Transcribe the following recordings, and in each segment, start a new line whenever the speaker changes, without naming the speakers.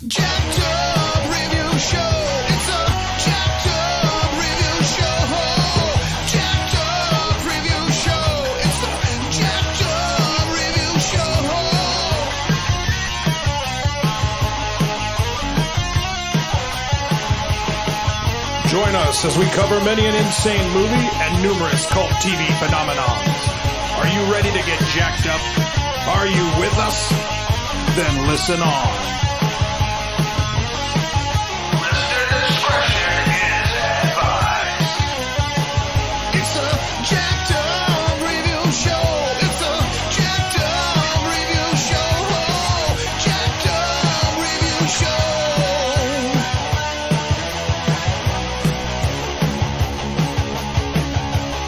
jacked up review show. It's a jacked up review show. Jacked up review show. It's the jacked up review show.
Join us as we cover many an insane movie and numerous cult TV phenomenons. Are you ready to get jacked up? Are you with us? Then listen on.
Listener discretion is advised. It's a jacked up review show. It's a jacked up review show. Jacked up review show.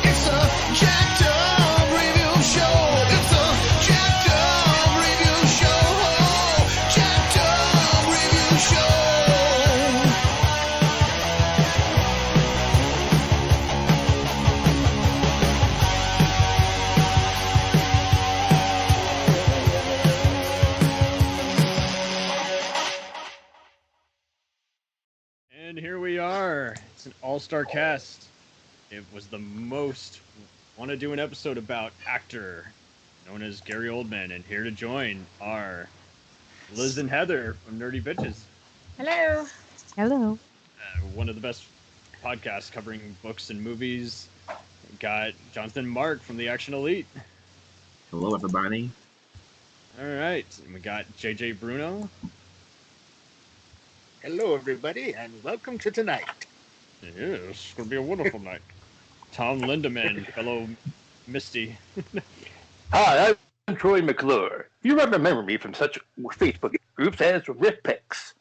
It's a jacked up review show. It's a jacked up review show. Jacked up review show.
And here we are. It's an all-star cast. It was the most want to do an episode about actor known as Gary Oldman, and here to join are Liz and Heather from Nerdy Bitches.
Hello.
Hello.
One of the best podcasts covering books and movies. We got Jonathan and Mark from the Action Elite.
Hello, everybody.
All right. And we got JJ Bruno.
Hello, everybody, and welcome to tonight.
Yes, it's going to be a wonderful night. Tom Lindemann, fellow Misty.
Hi, I'm Troy McClure. You might remember me from such Facebook groups as Riff Pics.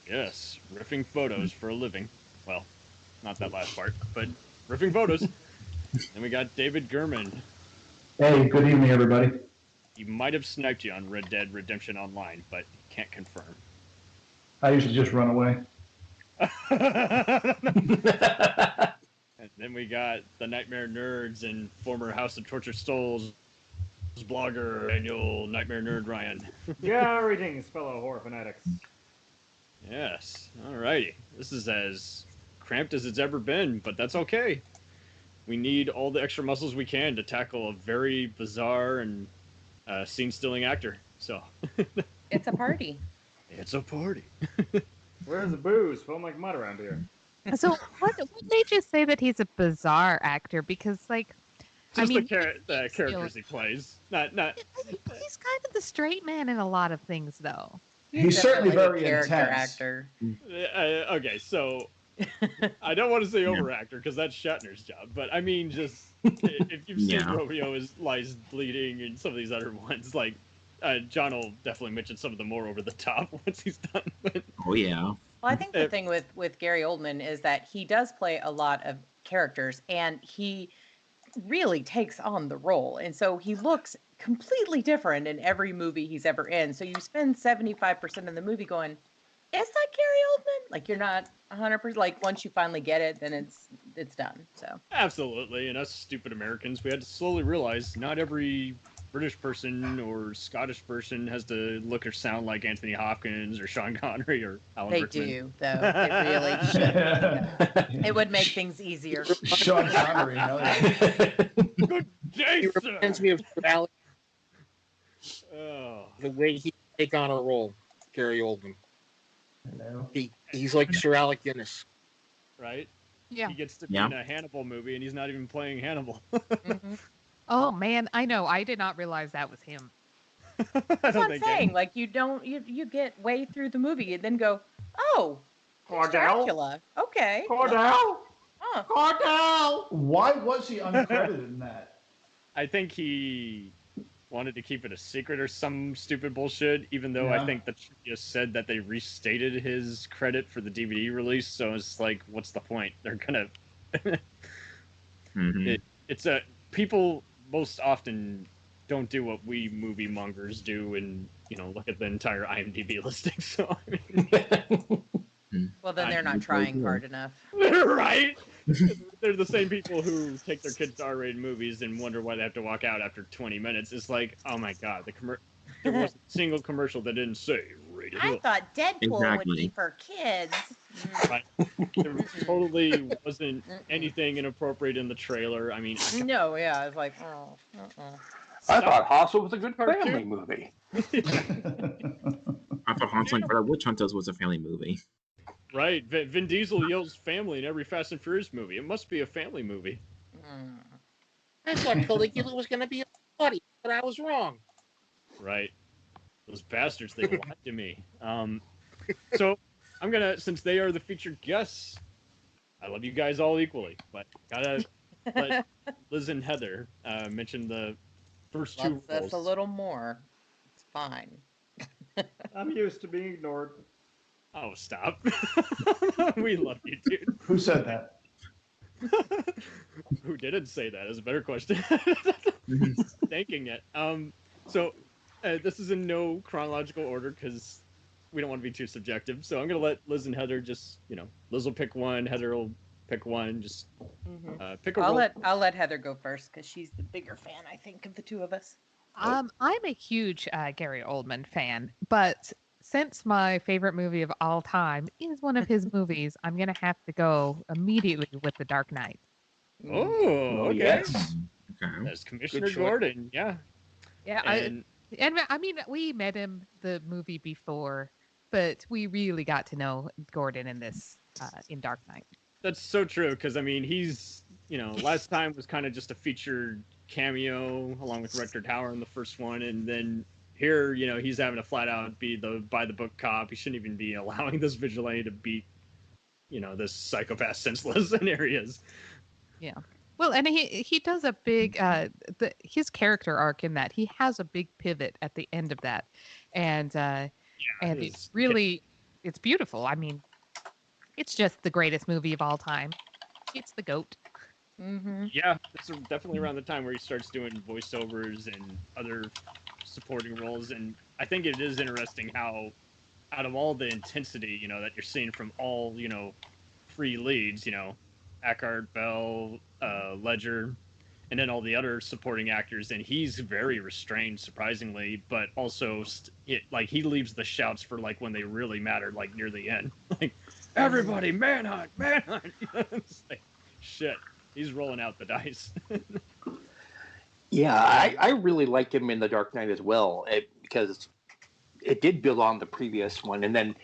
Yes, riffing photos for a living. Well, not that last part, but riffing photos. Then we got David Gherman.
Hey, good evening, everybody.
He might have sniped you on Red Dead Redemption Online, but can't confirm.
I usually just run away.
And then we got the Nightmare Nerds and former House of Tortured Souls blogger, Daniel Nightmare Nerd Ryan.
Greetings, fellow horror fanatics.
Yes, alrighty. This is as cramped as it's ever been, but that's okay. We need all the extra muscles we can to tackle a very bizarre and scene-stealing actor. So
It's a party.
it's a party.
Where's the booze? Foam like mud around here.
So what made you say that he's a bizarre actor? Because, like,
Just
I mean,
the characters he plays. Not.
he's kind of the straight man in a lot of things, though.
He's certainly
definitely a
very
character
intense.
actor.
Okay, so I don't want to say overactor because that's Shatner's job, but I mean just if you've seen
Yeah.
Romeo Lies Bleeding and some of these other ones, like John will definitely mention some of the more over the top once he's done. But
Oh, yeah.
Well, I think the thing with Gary Oldman is that he does play a lot of characters, and he really takes on the role. And so he looks completely different in every movie he's ever in. So you spend 75% of the movie going, is that Gary Oldman? Like, you're not 100%. Like, once you finally get it, then it's done. So
absolutely, and us stupid Americans, we had to slowly realize not every British person or Scottish person has to look or sound like Anthony Hopkins or Sean Connery or Alan
they
Rickman.
do, though. It really should. It would make things easier.
Sean Connery, you know.
Good day,
He
sir.
reminds me of Sir Alec,
Oh,
the way he take on a role, Gary Oldman.
Hello.
He's like Sir Alec Guinness.
right?
Yeah.
He gets to be
Yeah.
in a Hannibal movie, and he's not even playing Hannibal.
Mhm.
Oh man, I know. I did not realize that was him.
That's what I'm saying. Like, you get way through the movie and then go, oh, it's
Cordell?
Dracula. Okay.
Cordell?
Huh.
Cordell!
Why was he uncredited in that?
I think he wanted to keep it a secret or some stupid bullshit, even though
Yeah.
I think the trivia said that they restated his credit for the DVD release, so it's like, what's the point? They're gonna...
Mhm.
It's a... People most often don't do what we movie mongers do and, you know, look at the entire IMDb listing, so... I mean,
Well, then they're not trying hard enough.
right? They're the same people who take their kids to R-rated movies and wonder why they have to walk out after 20 minutes. It's like, oh my god, there wasn't a single commercial that didn't say inappropriate.
I thought Deadpool would be
Exactly.
for kids.
Right. There totally wasn't anything inappropriate in the trailer. I mean,
No, yeah, it's like, oh,
I thought Hostel was a good
Cartoon.
family movie.
I thought Haunting for the Witch Hunters was a family movie.
Right. Vin Diesel yells family in every Fast and Furious movie. It must be a family movie.
I thought Caligula was going to be a buddy, but I was wrong.
Right. Those bastards, they lied to me. So I'm going to, since they are the featured guests, I love you guys all equally, but gotta let Liz and Heather mention the first two roles.
That's a little more. It's fine.
I'm used to being ignored.
Oh, stop. We love you, dude.
Who said that?
Who didn't say that is a better question. Thanking it. So this is in no chronological order because we don't want to be too subjective. So I'm going to let Liz and Heather just, Liz will pick one, Heather will pick one. Just pick a role.
I'll let Heather go first because she's the bigger fan, I think, of the two of us.
I'm a huge Gary Oldman fan, but since my favorite movie of all time is one of his movies, I'm going to have to go immediately with The Dark Knight.
Oh, okay.
Yes.
Okay.
That's Commissioner
Good choice.
Gordon, yeah.
Yeah,
And
I mean, we met him the movie before, but we really got to know Gordon in this in Dark Knight.
that's so true because, I mean, he's, last time was kind of just a featured cameo along with Rutger Hauer in the first one, and then here, he's having to flat out be the by-the-book cop. He shouldn't even be allowing this vigilante to beat, this psychopath senseless in areas.
Yeah. Well, and he does a big his character arc in that he has a big pivot at the end of that, and it's really it's beautiful. I mean, it's just the greatest movie of all time. It's the GOAT.
Mm-hmm.
Yeah, it's definitely around the time where he starts doing voiceovers and other supporting roles, and I think it is interesting how, out of all the intensity, that you're seeing from all, free leads, Eckhart, Bell, Ledger, and then all the other supporting actors, and he's very restrained, surprisingly, but also he leaves the shouts for when they really matter, near the end, everybody, manhunt, manhunt. It's like, shit, he's rolling out the dice.
Yeah, I really liked him in The Dark Knight as well, because it did build on the previous one, and then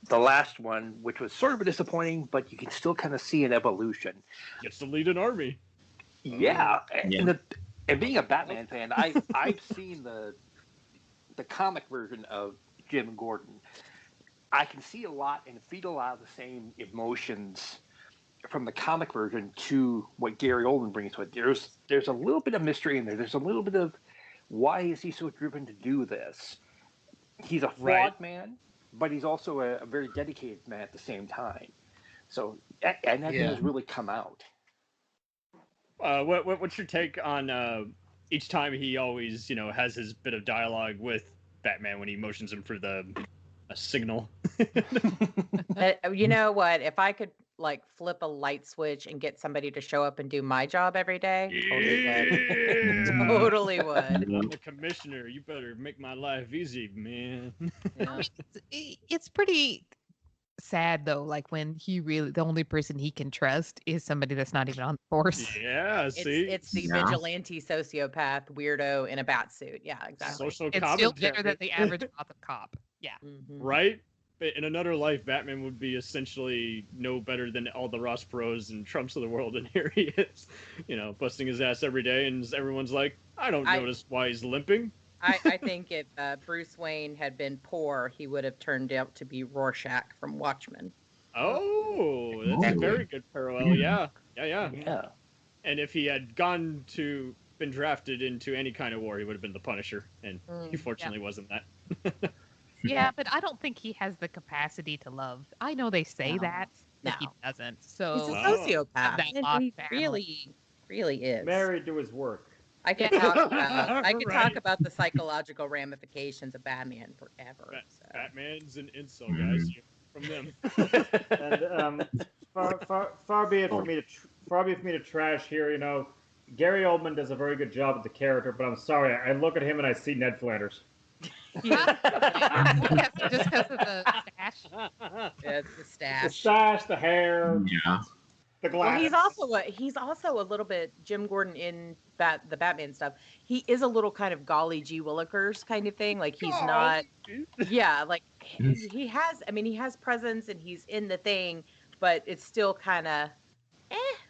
the last one, which was sort of disappointing, but you can still kind of see an evolution.
Gets to lead an army.
Yeah, and being a Batman fan, I've seen the comic version of Jim Gordon. I can see a lot and feel a lot of the same emotions from the comic version to what Gary Oldman brings to it. There's a little bit of mystery in there. There's a little bit of why is he so driven to do this? He's a flawed man, but he's also a very dedicated man at the same time. So, and that has really come out.
What's your take on each time he always, has his bit of dialogue with Batman when he motions him for a signal?
You know what? If I could flip a light switch and get somebody to show up and do my job every day, totally would.
I'm the commissioner. You better make my life easy, man.
Yeah.
I mean, it's pretty sad though, when the only person he can trust is somebody that's not even on the force.
Yeah, see?
It's the vigilante sociopath weirdo in a bat suit. Yeah, exactly.
Social
It's still
commentary.
better than the average Gotham cop. Yeah.
Mhm.
Right? But in another life, Batman would be essentially no better than all the Ross Perot's and Trumps of the world, and here he is, busting his ass every day, and everyone's like, I don't notice why he's limping.
I think if Bruce Wayne had been poor, he would have turned out to be Rorschach from Watchmen.
Oh, that's a very good parallel. Yeah. And if he had been drafted into any kind of war, he would have been the Punisher, and he fortunately wasn't that.
Yeah, but I don't think he has the capacity to love. I know they say that, but he doesn't. So
He's a sociopath.
that
And
lost
he
family.
really is.
Married to his work.
I could talk about the psychological ramifications of Batman forever.
Batman's an insult, guys. From them.
And far be it for me to trash here. Gary Oldman does a very good job with the character, but I'm sorry, I look at him and I see Ned Flanders.
Yes, just because of the stash.
Yeah, it's the
The
stash.
stash, the hair,
Yeah.
the
Well,
glasses.
he's also a little bit Jim Gordon in the Batman stuff. He is a little kind of golly gee willikers kind of thing. Like he's not, yeah, like he has. I mean, he has presence and he's in the thing, but it's still kind of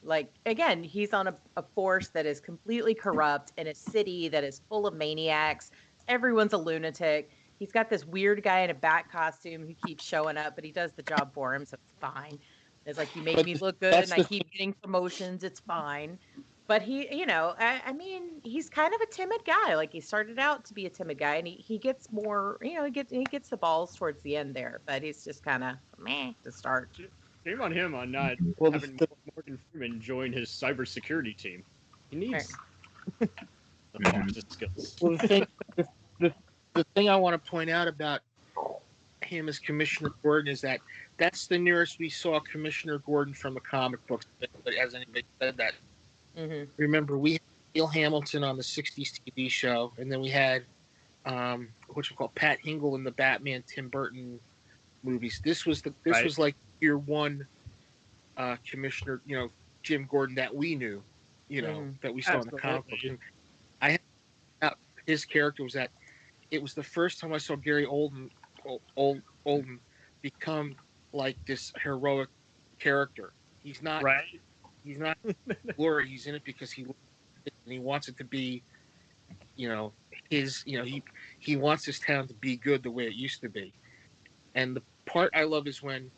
like again, he's on a force that is completely corrupt in a city that is full of maniacs. Everyone's a lunatic. He's got this weird guy in a bat costume who keeps showing up, but he does the job for him, so it's fine. It's like you make me look good and I keep getting promotions, it's fine. But he, I mean, he's kind of a timid guy. Like he started out to be a timid guy, and he gets more, he gets the balls towards the end there. But he's just kind of meh to start.
Shame on him on not having Morgan Freeman join his cybersecurity team. He needs the Fox's skills.
Well, the thing I want to point out about him as Commissioner Gordon is that that's the nearest we saw Commissioner Gordon from the comic books. But has anybody said that?
Mm-hmm.
Remember, we had Neil Hamilton on the '60s TV show, and then we had what you call Pat Hingle in the Batman Tim Burton movies. This was like year one Commissioner, Jim Gordon that we knew, that we saw in the comic book. And I had his character was that it was the first time I saw Gary Oldman become like this heroic character. He's not glory. He's in it because he wants it to be, he wants his town to be good the way it used to be. And the part I love is when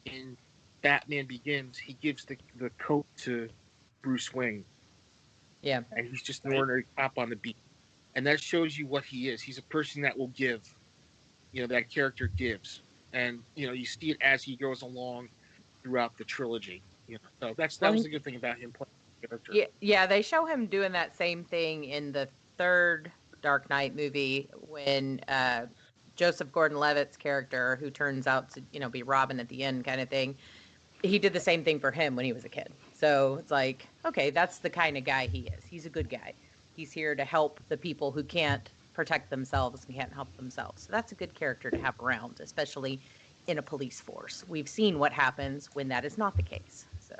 in Batman Begins, he gives the coat to Bruce Wayne.
Yeah.
And he's just an ordinary cop on the beat. And that shows you what he is. He's a person that will give. That character gives. And, you see it as he goes along throughout the trilogy. So that was the good thing about him playing the character.
Yeah, they show him doing that same thing in the third Dark Knight movie when Joseph Gordon-Levitt's character, who turns out to, be Robin at the end kind of thing, he did the same thing for him when he was a kid. So it's like, okay, that's the kind of guy he is. He's a good guy. He's here to help the people who can't protect themselves and can't help themselves. So that's a good character to have around, especially in a police force. We've seen what happens when that is not the case. So.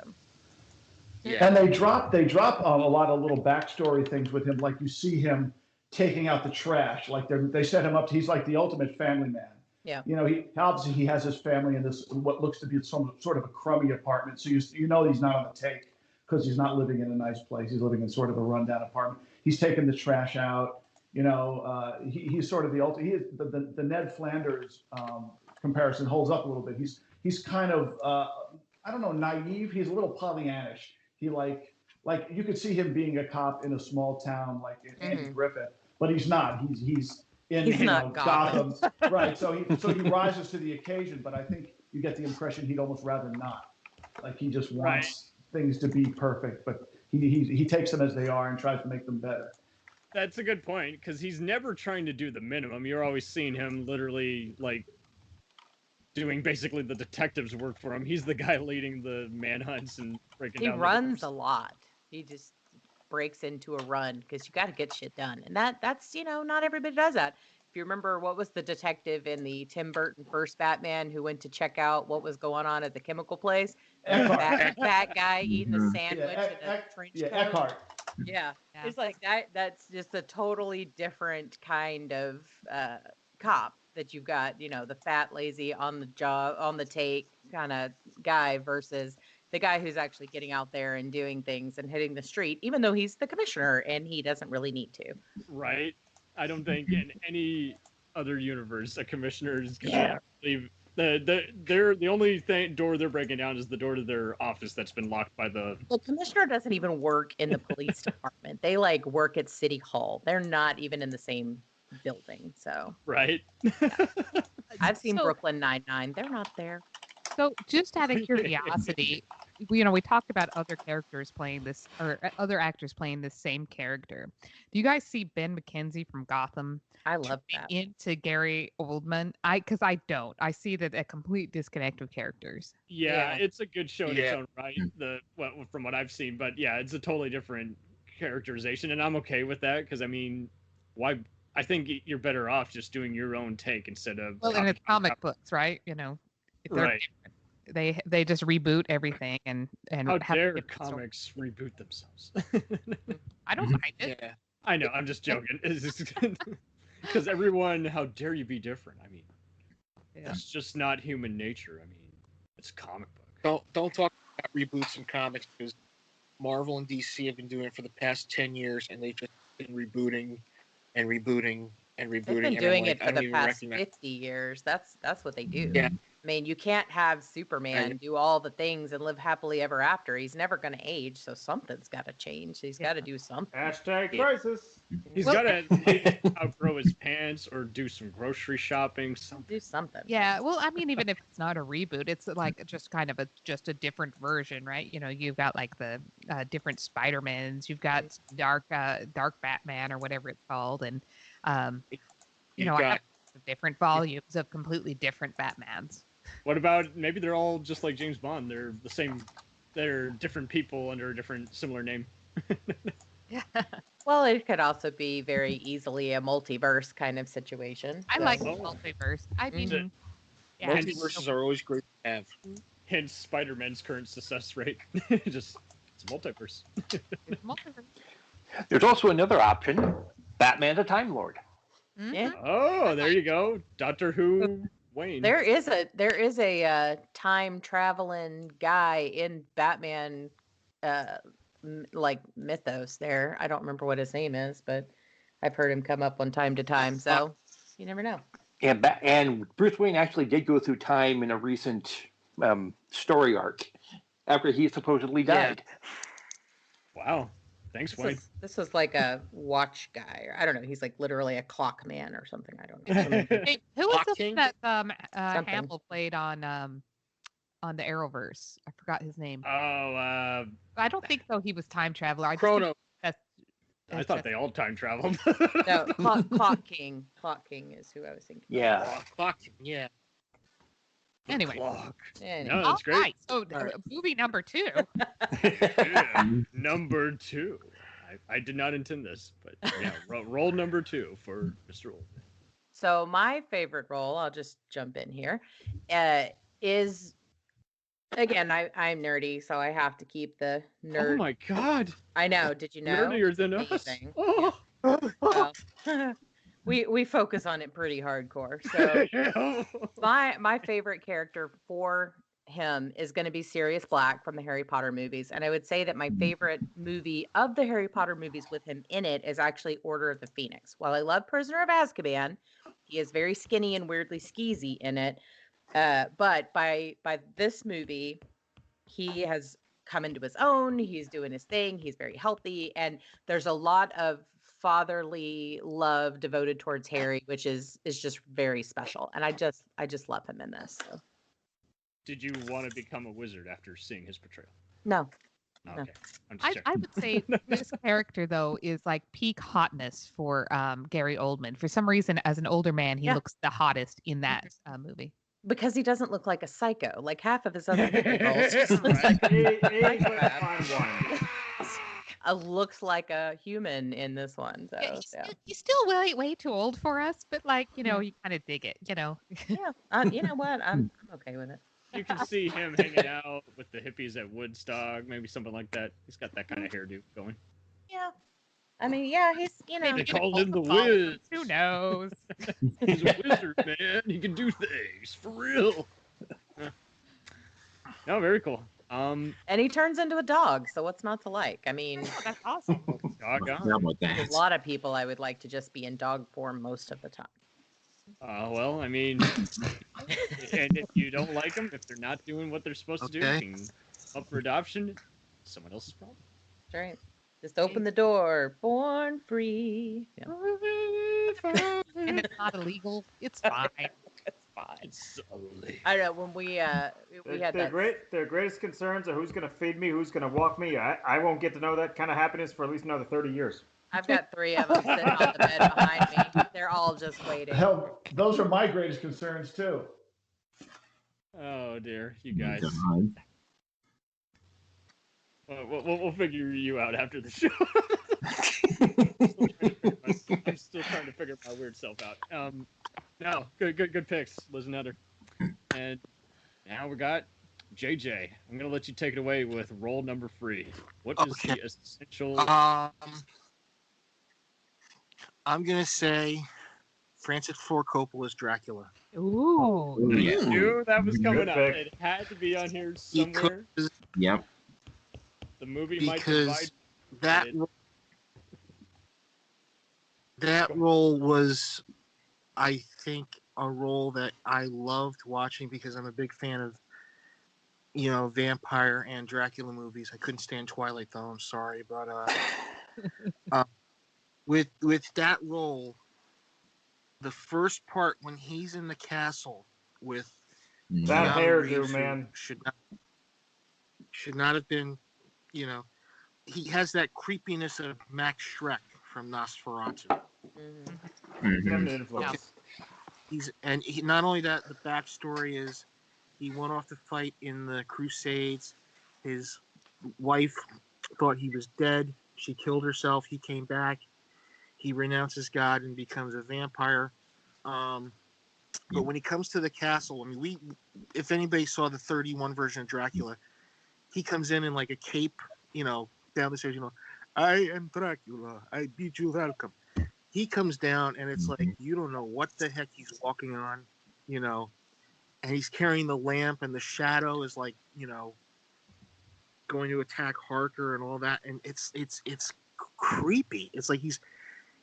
Yeah.
And they drop a lot of little backstory things with him, like you see him taking out the trash. Like they set him up. He's like the ultimate family man.
Yeah.
He obviously he has his family in this what looks to be some sort of a crummy apartment. So he's not on the take because he's not living in a nice place. He's living in sort of a rundown apartment. He's taking the trash out. He's sort of the ultimate. He is the Ned Flanders comparison holds up a little bit. He's kind of I don't know, naive. He's a little Pollyannish. He like you could see him being a cop in a small town like in Andy Griffith, but he's not. He's in
not
Gotham, right? So he rises to the occasion. But I think you get the impression he'd almost rather not. Like he just wants things to be perfect, but he takes them as they are and tries to make them better.
That's a good point because he's never trying to do the minimum. You're always seeing him literally like doing basically the detective's work for him. He's the guy leading the manhunts and breaking down.
He runs a lot. He just breaks into a run because you got to get shit done, and that's not everybody does that. If you remember, what was the detective in the Tim Burton first Batman who went to check out what was going on at the chemical place? That guy eating a sandwich in a trench coat.
Eckhart.
Yeah, it's like that. That's just a totally different kind of cop that you've got. The fat, lazy, on the job, on the take kind of guy versus the guy who's actually getting out there and doing things and hitting the street, even though he's the commissioner and he doesn't really need to.
Right. I don't think in any other universe a commissioner is going to leave. The only door they're breaking down is the door to their office that's been locked by the.
The commissioner doesn't even work in the police department. They work at City Hall. They're not even in the same building. So.
Right.
I've seen Brooklyn Nine-Nine. They're not there.
So, just out of curiosity, we talked about other characters playing this, or other actors playing this same character. Do you guys see Ben McKenzie from Gotham?
I love that.
Into Gary Oldman? Because I don't. I see that a complete disconnect of characters.
Yeah, it's a good show in its own right. From what I've seen, but yeah, it's a totally different characterization, and I'm okay with that because I mean, why I think you're better off just doing your own take instead of.
Well, and it's comic books, right? You know, they're
Right.
they just reboot everything and
How
have
dare
different stories.
comics reboot themselves?
I don't mind it.
Yeah.
I know. I'm just joking. Because everyone, how dare you be different? I mean,
Yeah.
it's just not human nature. I mean, it's a comic book.
Don't talk about reboots in comics because Marvel and DC have been doing it for the past 10 years, and they've just been rebooting and rebooting and rebooting.
They've been
and I'm
doing
like,
it
I
for
don't
the
even
past
recognize.
50 years. That's what they do.
Yeah.
I mean, you can't have Superman do all the things and live happily ever after. He's never going to age, so something's got to change. He's got to do something.
Hashtag
Yeah.
crisis.
He's
Well-
got to outgrow his pants or do some grocery shopping. Something.
Do something.
Yeah, well, I mean, even if it's not a reboot, it's like just kind of just a different version, right? You know, you've got like the different Spider-Mans, you've got dark Batman or whatever it's called, and you know, I have different volumes of completely different Batmans.
What about maybe they're all just like James Bond? They're the same. They're different people under a different similar name.
Yeah,
Well, it could also be very easily a multiverse kind of situation.
I
so-
like
Oh.
the multiverse. I mean,
Mhm.
yeah,
Multiverses are always great to have.
Hence Spider-Man's current success rate. Just it's a multiverse.
multiverse.
There's also another option: Batman the Time Lord.
Mhm.
Yeah.
Oh, there you go. Doctor Who Wayne.
There is a time traveling guy in Batman, like mythos. There, I don't remember what his name is, but I've heard him come up from time to time. So you never know.
And Bruce Wayne actually did go through time in a recent story arc after he supposedly died.
Wow. Thanks, Wayne.
This was like a watch guy, or I don't know. He's like literally a clock man or something. I don't know.
Hey, who was the
King?
one that
Something.
Hamill played on the Arrowverse? I forgot his name.
Oh,
I don't think so. He was time traveler. I just
Chrono.
think that's-
I
that's
thought
just-
they all time traveled.
No, Clock King. Clock King is who I was thinking.
Yeah.
Clock. Yeah.
Anyway.
Clock.
Anyway.
No, that's great.
Alright, so
All right.
movie number 2.
Yeah. Number 2. I did not intend this, but yeah, roll number 2 for Mr. Oldman.
So my favorite role, I'll just jump in here, is again I'm nerdy, so I have to keep the nerd.
Oh my God!
I know. Did you know?
Nerdier than us.
Amazing.
Oh.
Well, we focus on it pretty hardcore. So my favorite character for him is going to be Sirius Black from the Harry Potter movies, and I would say that my favorite movie of the Harry Potter movies with him in it is actually Order of the Phoenix. While I love Prisoner of Azkaban, he is very skinny and weirdly skeezy in it. But by this movie, he has come into his own. He's doing his thing. He's very healthy, and there's a lot of fatherly love devoted towards Harry, which is just very special. And I just love him in this. So.
Did you want to become a wizard after seeing his portrayal?
No.
Okay, I'm just checking.
I would say this character though is like peak hotness for Gary Oldman. For some reason, as an older man, he
Yeah.
looks the hottest in that movie.
Because he doesn't look like a psycho, like half of his other roles. Just looks
Right.
like
Age would find one.
looks like a human in this one. So
Yeah,
yeah,
he's still way too old for us, but like you kind of dig it.
yeah. You know what? I'm okay with it.
You can see him hanging out with the hippies at Woodstock, maybe something like that. He's got that kind of hairdo going.
Yeah. I mean, yeah, he's
They called him the Wiz.
Who knows?
He's a wizard, man. He can do things for real. No, very cool.
And he turns into a dog, so what's not to like? I mean,
That's awesome.
Doggone.
How about
there's
that?
a lot of people I would like to just be in dog form most of the time.
Well, I mean, and if you don't like them, if they're not doing what they're supposed to do,
Okay.
you can up for adoption. Someone else's problem.
That's right. Just open the door. Born free. Yeah.
And it's not illegal. It's fine.
It's fine.
It's ugly.
I don't know when we had
Their
that.
greatest concerns are who's going to feed me, who's going to walk me. I won't get to know that kind of happiness for at least another 30 years.
I've got 3 of them sitting on the bed behind me. They're all just waiting.
Hell, those are my greatest concerns too.
Oh dear, you guys.
God.
We'll figure you out after the show. I'm still trying to figure my weird self out. No, good picks, Liz and Heather. And now we got JJ. I'm gonna let you take it away with role number 3. What is
Okay.
the essential?
I'm gonna say Francis Ford Coppola's Dracula.
Ooh.
Ooh,
I
yeah.
knew that was coming
Good
up.
pick.
It had to be on here somewhere.
Because
Yep.
The movie might divide.
that
it.
that role was, I think, a role that I loved watching because I'm a big fan of, vampire and Dracula movies. I couldn't stand Twilight though. I'm sorry, but with that role, the first part when he's in the castle with
That
Keanu
hairdo,
Reeves, who
man.
should not have been, he has that creepiness of Max Schreck from Nosferatu.
Feminine influence.
He not only that, the backstory is he went off to fight in the Crusades. His wife thought he was dead. She killed herself. He came back. He renounces God and becomes a vampire. But when he comes to the castle, I mean, if anybody saw the 31 version of Dracula, he comes in like a cape, down the stairs, I am Dracula. I bid you welcome. He comes down and it's like, you don't know what the heck he's walking on, and he's carrying the lamp and the shadow is like, going to attack Harker and all that. And it's creepy. It's like he's,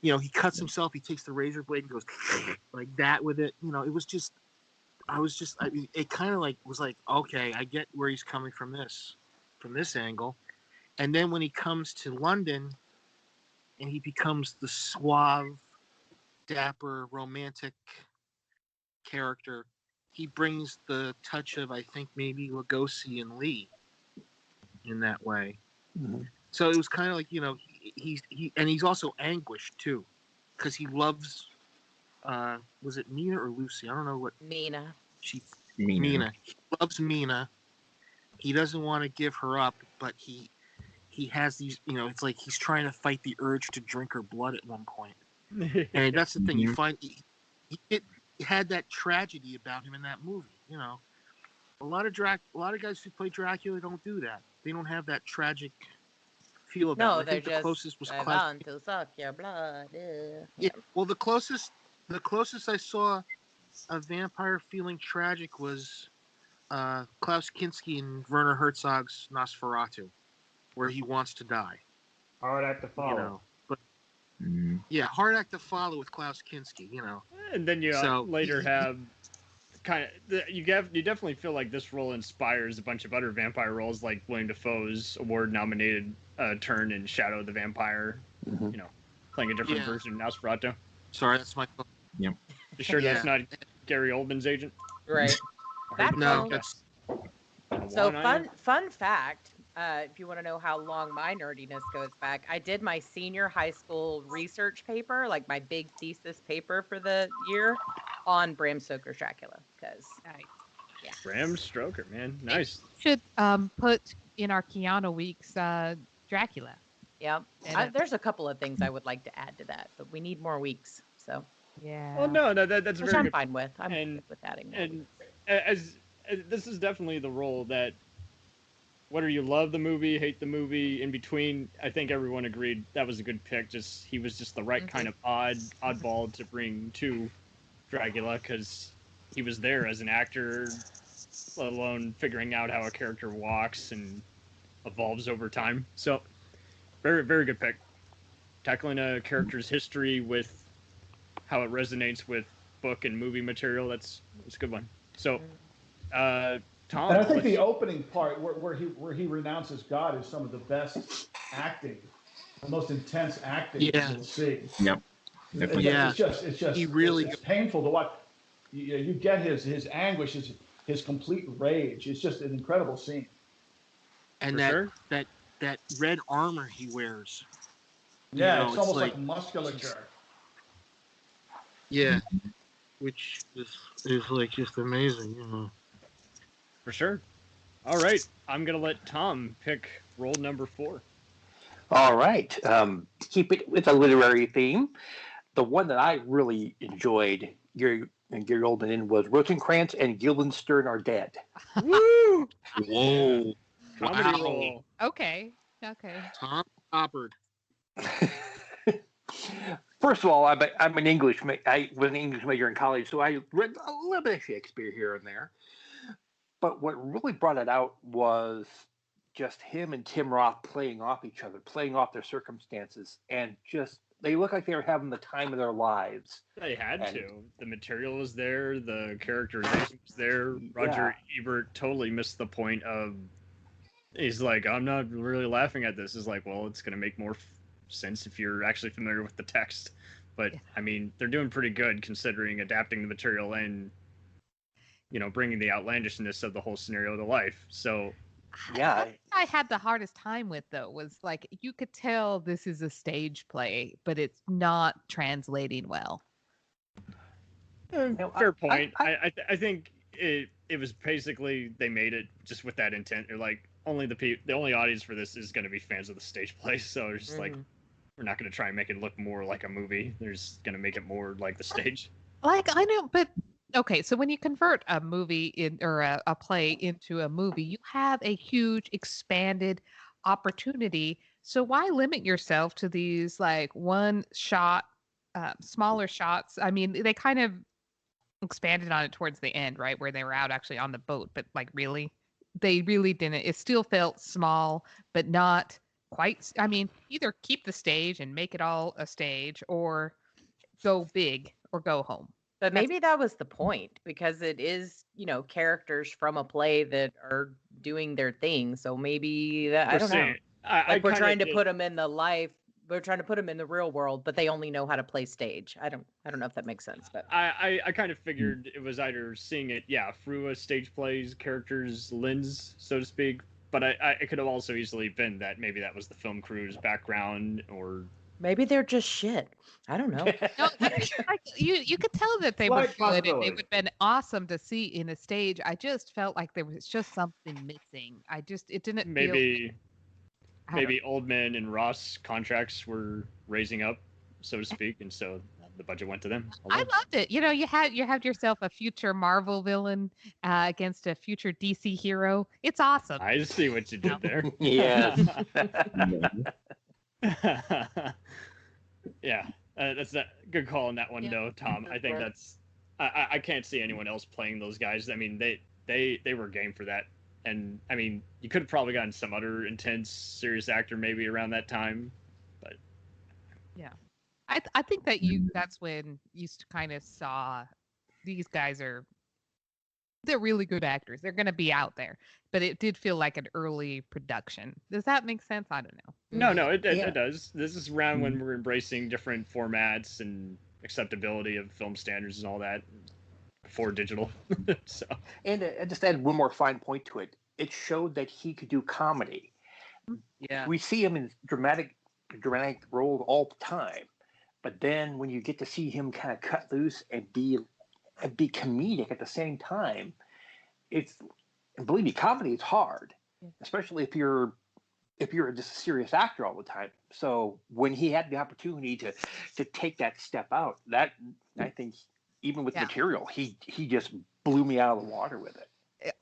he cuts himself, he takes the razor blade and goes like that with it. It was just, it kind of like was like, okay, I get where he's coming from this angle. And then when he comes to London and he becomes the suave, dapper, romantic character, he brings the touch of, I think, maybe Lugosi and Lee in that way. So it was kind of like, he's also anguished too, because he loves, was it Mina or Lucy? I don't know what.
Mina.
Mina. He loves Mina. He doesn't want to give her up, but he has these, it's like he's trying to fight the urge to drink her blood at one point. And that's the thing. You find he had that tragedy about him in that movie. A lot of guys who play Dracula don't do that. They don't have that tragic feel about
No,
it. I
they're
think the
just,
closest was
I want to suck your blood.
Yeah. Well, the closest I saw a vampire feeling tragic was Klaus Kinski and Werner Herzog's Nosferatu, where he wants to die.
Hard act to follow.
But yeah, hard act to follow with Klaus Kinski.
And then you later have you definitely feel like this role inspires a bunch of other vampire roles, like William Dafoe's award-nominated turn in Shadow of the Vampire. Playing a different version of Nosferatu.
Sorry, that's my phone.
Yep.
You sure that's not Gary Oldman's agent?
Right.
No.
So fun fact, if you want to know how long my nerdiness goes back, I did my senior high school research paper, like my big thesis paper for the year, on Bram Stoker's Dracula. Because
Bram Stoker, man, nice.
Should put in our Keanu weeks Dracula.
Yep. There's a couple of things I would like to add to that, but we need more weeks. So
yeah.
Well, no, that's
which
very
I'm
good.
fine with. I'm good with adding more.
And as this is definitely the role that, whether you love the movie, hate the movie, in between, I think everyone agreed that was a good pick. He was just the right kind of oddball to bring to Dracula, because he was there as an actor, let alone figuring out how a character walks and evolves over time. So, very, very good pick. Tackling a character's history with how it resonates with book and movie material, it's a good one. So, Tom.
And I think the opening part where he renounces God is some of the best acting, the most intense acting you'll see.
Yep.
It's just
it's
painful to watch. You get his anguish, his complete rage. It's just an incredible scene.
And that red armor he wears.
Yeah, it's almost like musculature.
Yeah, which is like just amazing,
For sure. All right, I'm gonna let Tom pick role number 4.
All right. To keep it with a literary theme, the one that I really enjoyed, Gary Oldman in, was Rosencrantz and Guildenstern Are Dead.
Woo!
Whoa.
Comedy
Wow.
roll.
Okay.
Tom Stoppard.
First of all, I'm an English. I was an English major in college, so I read a little bit of Shakespeare here and there. But what really brought it out was just him and Tim Roth playing off each other, playing off their circumstances, and just they look like they were having the time of their lives.
They had to. The material was there. The characterization was there. Roger Ebert totally missed the point of. He's like, I'm not really laughing at this. It's like, well, it's going to make more sense if you're actually familiar with the text. But I mean, they're doing pretty good considering adapting the material and, bringing the outlandishness of the whole scenario to life. So,
yeah,
I had the hardest time with though was like you could tell this is a stage play, but it's not translating well.
Fair point. I think it was basically they made it just with that intent. They're like the only audience for this is going to be fans of the stage play. So it's just like we're not going to try and make it look more like a movie. They're just going to make it more like the stage.
Like I know, but okay. So when you convert a movie or a play into a movie, you have a huge expanded opportunity. So why limit yourself to these like one shot, smaller shots? I mean, they kind of expanded on it towards the end, right, where they were out actually on the boat, but like really they really didn't. It still felt small, but not quite. I mean, either keep the stage and make it all a stage, or go big or go home.
But maybe that was the point, because it is, characters from a play that are doing their thing. So maybe that, I don't know. We're trying to put them in the life. We're trying to put them in the real world, but they only know how to play stage. I don't know if that makes sense, but
I kind of figured it was either seeing it, through a stage play's character's lens, so to speak. But it could have also easily been that maybe that was the film crew's background, or
maybe they're just shit. I don't know.
No, like, you could tell that they were good, and it would have been awesome to see in a stage. I just felt like there was just something missing. It didn't
maybe Oldman and Ross contracts were raising up, so to speak, and so the budget went to them.
I loved it. You had yourself a future Marvel villain against a future DC hero. It's awesome.
I see what you did there.
Yes.
That's a good call on that one, though, Tom. I think that's. I can't see anyone else playing those guys. I mean, they were game for that. And I mean, you could have probably gotten some other intense, serious actor maybe around that time, but
yeah, I think that that's when you kind of saw these guys they're really good actors. They're going to be out there, but it did feel like an early production. Does that make sense? I don't know.
No, it does. This is around when we're embracing different formats and acceptability of film standards and all that. Before digital. So.
And just add one more fine point to it. It showed that he could do comedy.
Yeah.
We see him in dramatic roles all the time, but then when you get to see him kind of cut loose and be comedic at the same time, and believe me, comedy is hard, especially if you're just a serious actor all the time. So when he had the opportunity to take that step out, that I think. Even with material, he just blew me out of the water with it.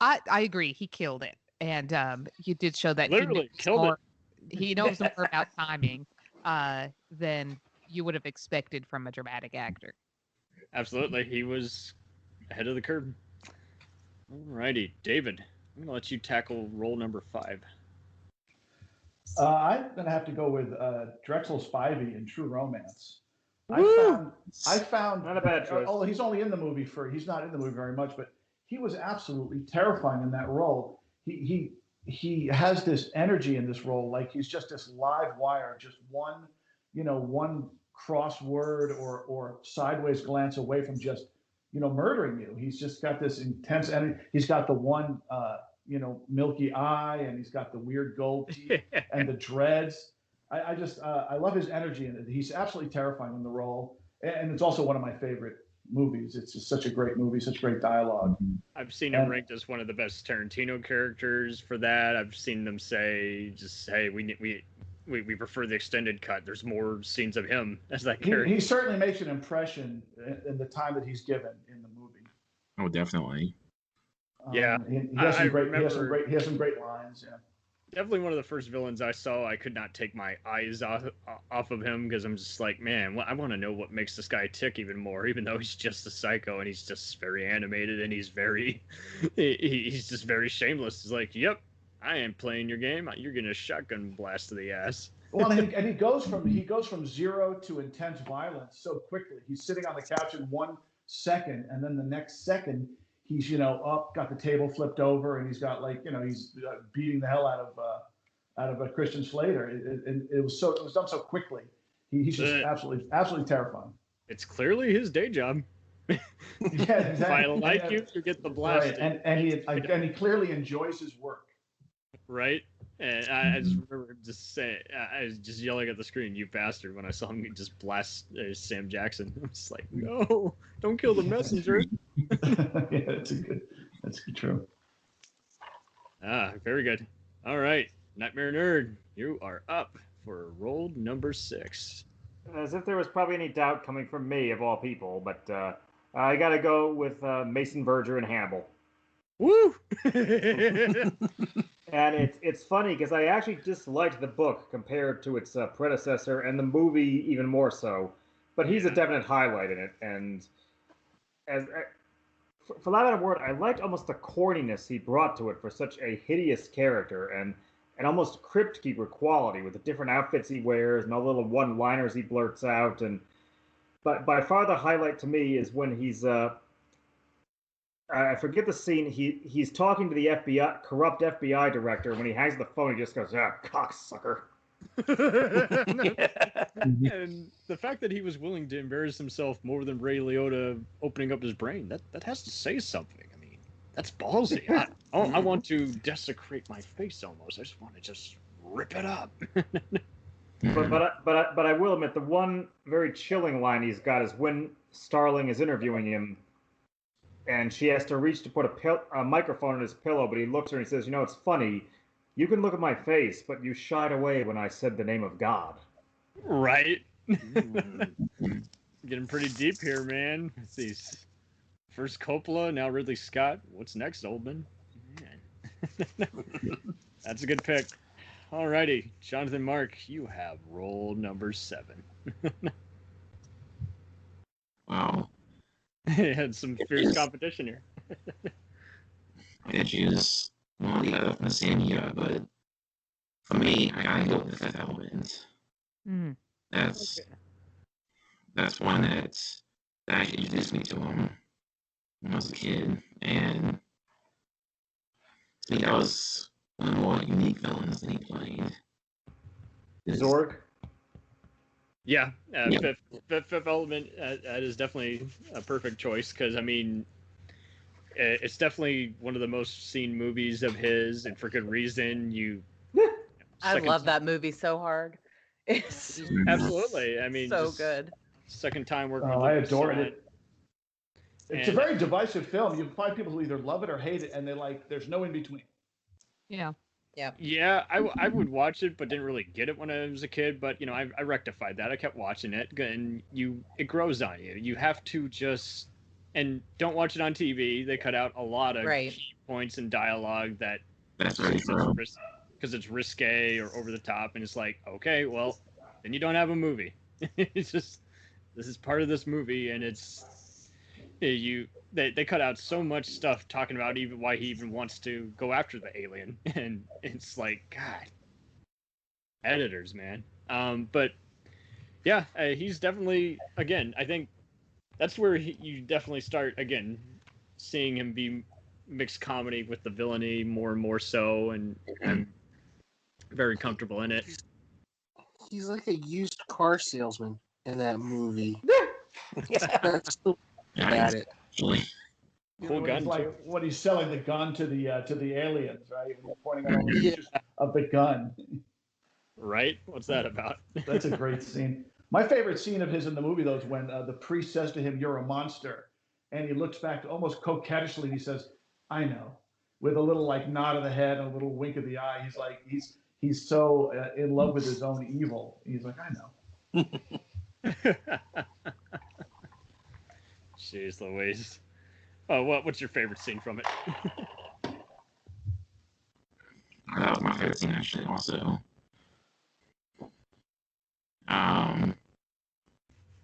I agree. He killed it, and you did show that
literally killed it.
He knows more about timing than you would have expected from a dramatic actor.
Absolutely, he was ahead of the curve. Alrighty, David, I'm gonna let you tackle role number 5.
I'm gonna have to go with Drexel Spivey in True Romance. I found
not a bad choice.
Although he's only in the movie he's not in the movie very much, but he was absolutely terrifying in that role. He has this energy in this role, like he's just this live wire, just one crossword or sideways glance away from just murdering you. He's just got this intense energy. He's got the one milky eye, and he's got the weird gold teeth and the dreads. I love his energy, and he's absolutely terrifying in the role. And it's also one of my favorite movies. It's just such a great movie, such great dialogue.
I've seen him ranked as one of the best Tarantino characters for that. I've seen them say, "Hey, we we prefer the extended cut. There's more scenes of him as that
He,
character.
he certainly makes an impression in the time that he's given in the movie.
Oh, definitely.
Yeah,
he has some great.
remember-
He has some great lines. Yeah.
Definitely one of the first villains I saw. I could not take my eyes off of him because I'm just like, man, I want to know what makes this guy tick even more. Even though he's just a psycho and he's just very animated and he's he's just very shameless. He's like, yep, I ain't playing your game. You're getting a shotgun blast to the ass.
Well, and he goes from zero to intense violence so quickly. He's sitting on the couch in 1 second, and then the next second he's up, got the table flipped over, and he's got he's beating the hell out of a Christian Slater. It was done so quickly. He's just absolutely terrifying.
It's clearly his day job.
Yeah, exactly.
If I like you get the blast.
Right. And he clearly enjoys his work.
Right. And I just remember just saying, I was just yelling at the screen, "You bastard!" when I saw him just blast Sam Jackson. I'm just like, no, don't kill the messenger.
Yeah, that's true.
Very good. All right, Nightmare Nerd, you are up for roll number 6.
As if there was probably any doubt coming from me, of all people, but I got to go with Mason Verger and Hannibal.
Woo!
And it's funny because I actually disliked the book compared to its predecessor, and the movie even more so. But he's a definite highlight in it, and for lack of a word, I liked almost the corniness he brought to it for such a hideous character, and almost crypt keeper quality with the different outfits he wears and all the little one-liners he blurts out. But by far the highlight to me is when he's I forget the scene. He's talking to the FBI, corrupt FBI director. When he hangs the phone, he just goes, cocksucker.
And the fact that he was willing to embarrass himself more than Ray Liotta opening up his brain, that has to say something. I mean, that's ballsy. I want to desecrate my face almost. I just want to just rip it up.
But I will admit, the one very chilling line he's got is when Starling is interviewing him, and she has to reach to put a microphone in his pillow, but he looks at her and he says, it's funny. You can look at my face, but you shied away when I said the name of God.
Right? Getting pretty deep here, man. These first Coppola, now Ridley Scott. What's next, Oldman? Man. That's a good pick. Alrighty, Jonathan Mark, you have roll number 7.
Wow.
Had some fierce competition here.
I did choose one of the other from the same year, but for me, I gotta go with the Fifth Element. That's one that actually introduced me to him when I was a kid, and I think that was one of the more unique villains that he played.
Zorg?
Yeah, Fifth Element, that is definitely a perfect choice, because, I mean, it's definitely one of the most seen movies of his, and for good reason.
I love that movie so hard. It's
absolutely. I mean,
so good.
Second time working with
I
him,
adored it. It's a very divisive film. You find people who either love it or hate it, and there's no in between.
Yeah.
Yeah, I would watch it, but didn't really get it when I was a kid. But I rectified that. I kept watching it, and it grows on you. You have to and don't watch it on TV. They cut out a lot of key points and dialogue
that's very true.
Because it's risque or over the top, and it's like, okay, well, then you don't have a movie. It's just, this is part of this movie, and they cut out so much stuff talking about even why he even wants to go after the alien, and it's like, God, editors, man. But yeah, he's definitely, again, I think that's where you definitely start again seeing him be mixed comedy with the villainy more and more so, and I'm very comfortable in it.
He's like a used car salesman in that movie. That's at it.
Cool gun.
Like when he's selling the gun to the aliens, right? When he's pointing out all the pictures of the gun.
Right? What's that about?
That's a great scene. My favorite scene of his in the movie, though, is when the priest says to him, "You're a monster," and he looks back almost coquettishly and he says, "I know," with a little nod of the head and a little wink of the eye. he's so in love with his own evil. He's like, I know.
Jeez Louise. Oh, what's your favorite scene from it?
That was my favorite scene, actually, also.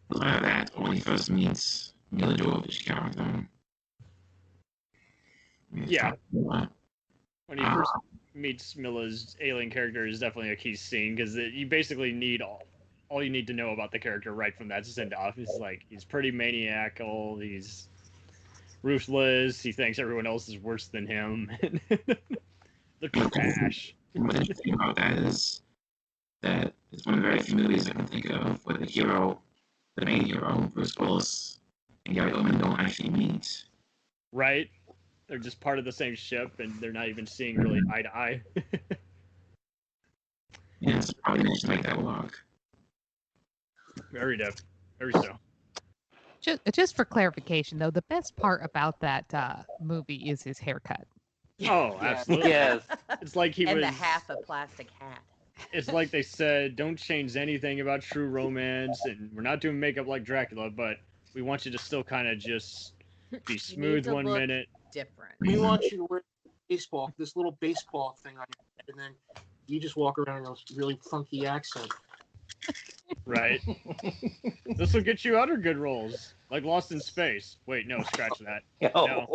That when he first meets Mila Jovovich's character.
Yeah. When he first meets Mila's alien character is definitely a key scene, because you basically need all you need to know about the character right from that send off. He's like, he's pretty maniacal, he's ruthless, he thinks everyone else is worse than him. They're trash.
What's interesting about that is that it's one of the very few movies I can think of where the main hero, Bruce Willis, and Gary Oldman don't actually meet.
Right? They're just part of the same ship, and they're not even seeing really eye to eye.
Yeah, it's probably nice to make that work.
Very so.
Just for clarification, though, the best part about that movie is his haircut.
Oh, absolutely.
Yes.
It's like he
and
was...
the half a plastic hat.
It's like they said, don't change anything about true romance, and we're not doing makeup like Dracula, but we want you to still kind of just be smooth one minute.
Different.
We want you to wear this little baseball thing on your head, and then you just walk around in a really funky accent.
Right. This will get you other good roles, like Lost in Space. Wait, no, scratch that. No.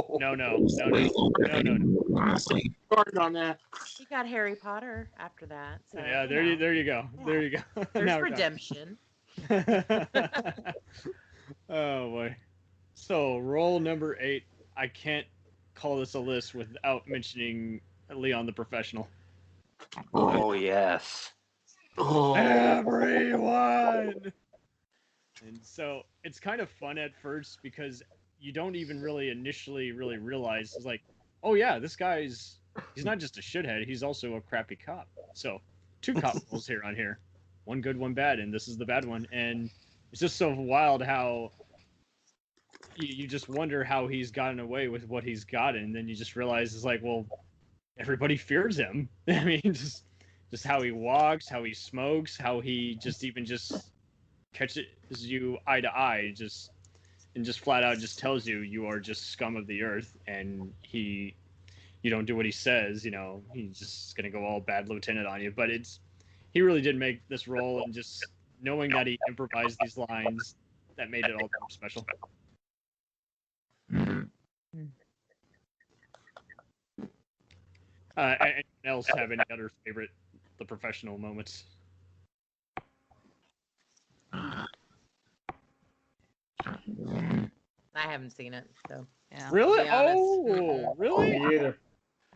Honestly.
Started on that.
You got Harry Potter after that. So,
Yeah, there you go.
Yeah.
There you go.
There's redemption.
Oh boy. So role number 8. I can't call this a list without mentioning Leon the Professional.
Oh yes.
Oh.
Everyone. And so it's kind of fun at first because you don't even really initially realize, it's like, oh yeah, this guy's, he's not just a shithead, he's also a crappy cop. So 2 cop roles here on here. One good, one bad, and this is the bad one. And it's just so wild how you just wonder how he's gotten away with what he's gotten, and then you just realize it's like, well, everybody fears him. I mean, just how he walks, how he smokes, how he just catches you eye to eye, and just flat out just tells you are just scum of the earth, and you don't do what he says, he's just gonna go all bad lieutenant on you. But he really did make this role, and just knowing that he improvised these lines, that made it all more special. Anyone else have any other favorite The Professional moments?
I haven't seen it, so yeah.
Really?
To be honest.
Oh, really?
Me either.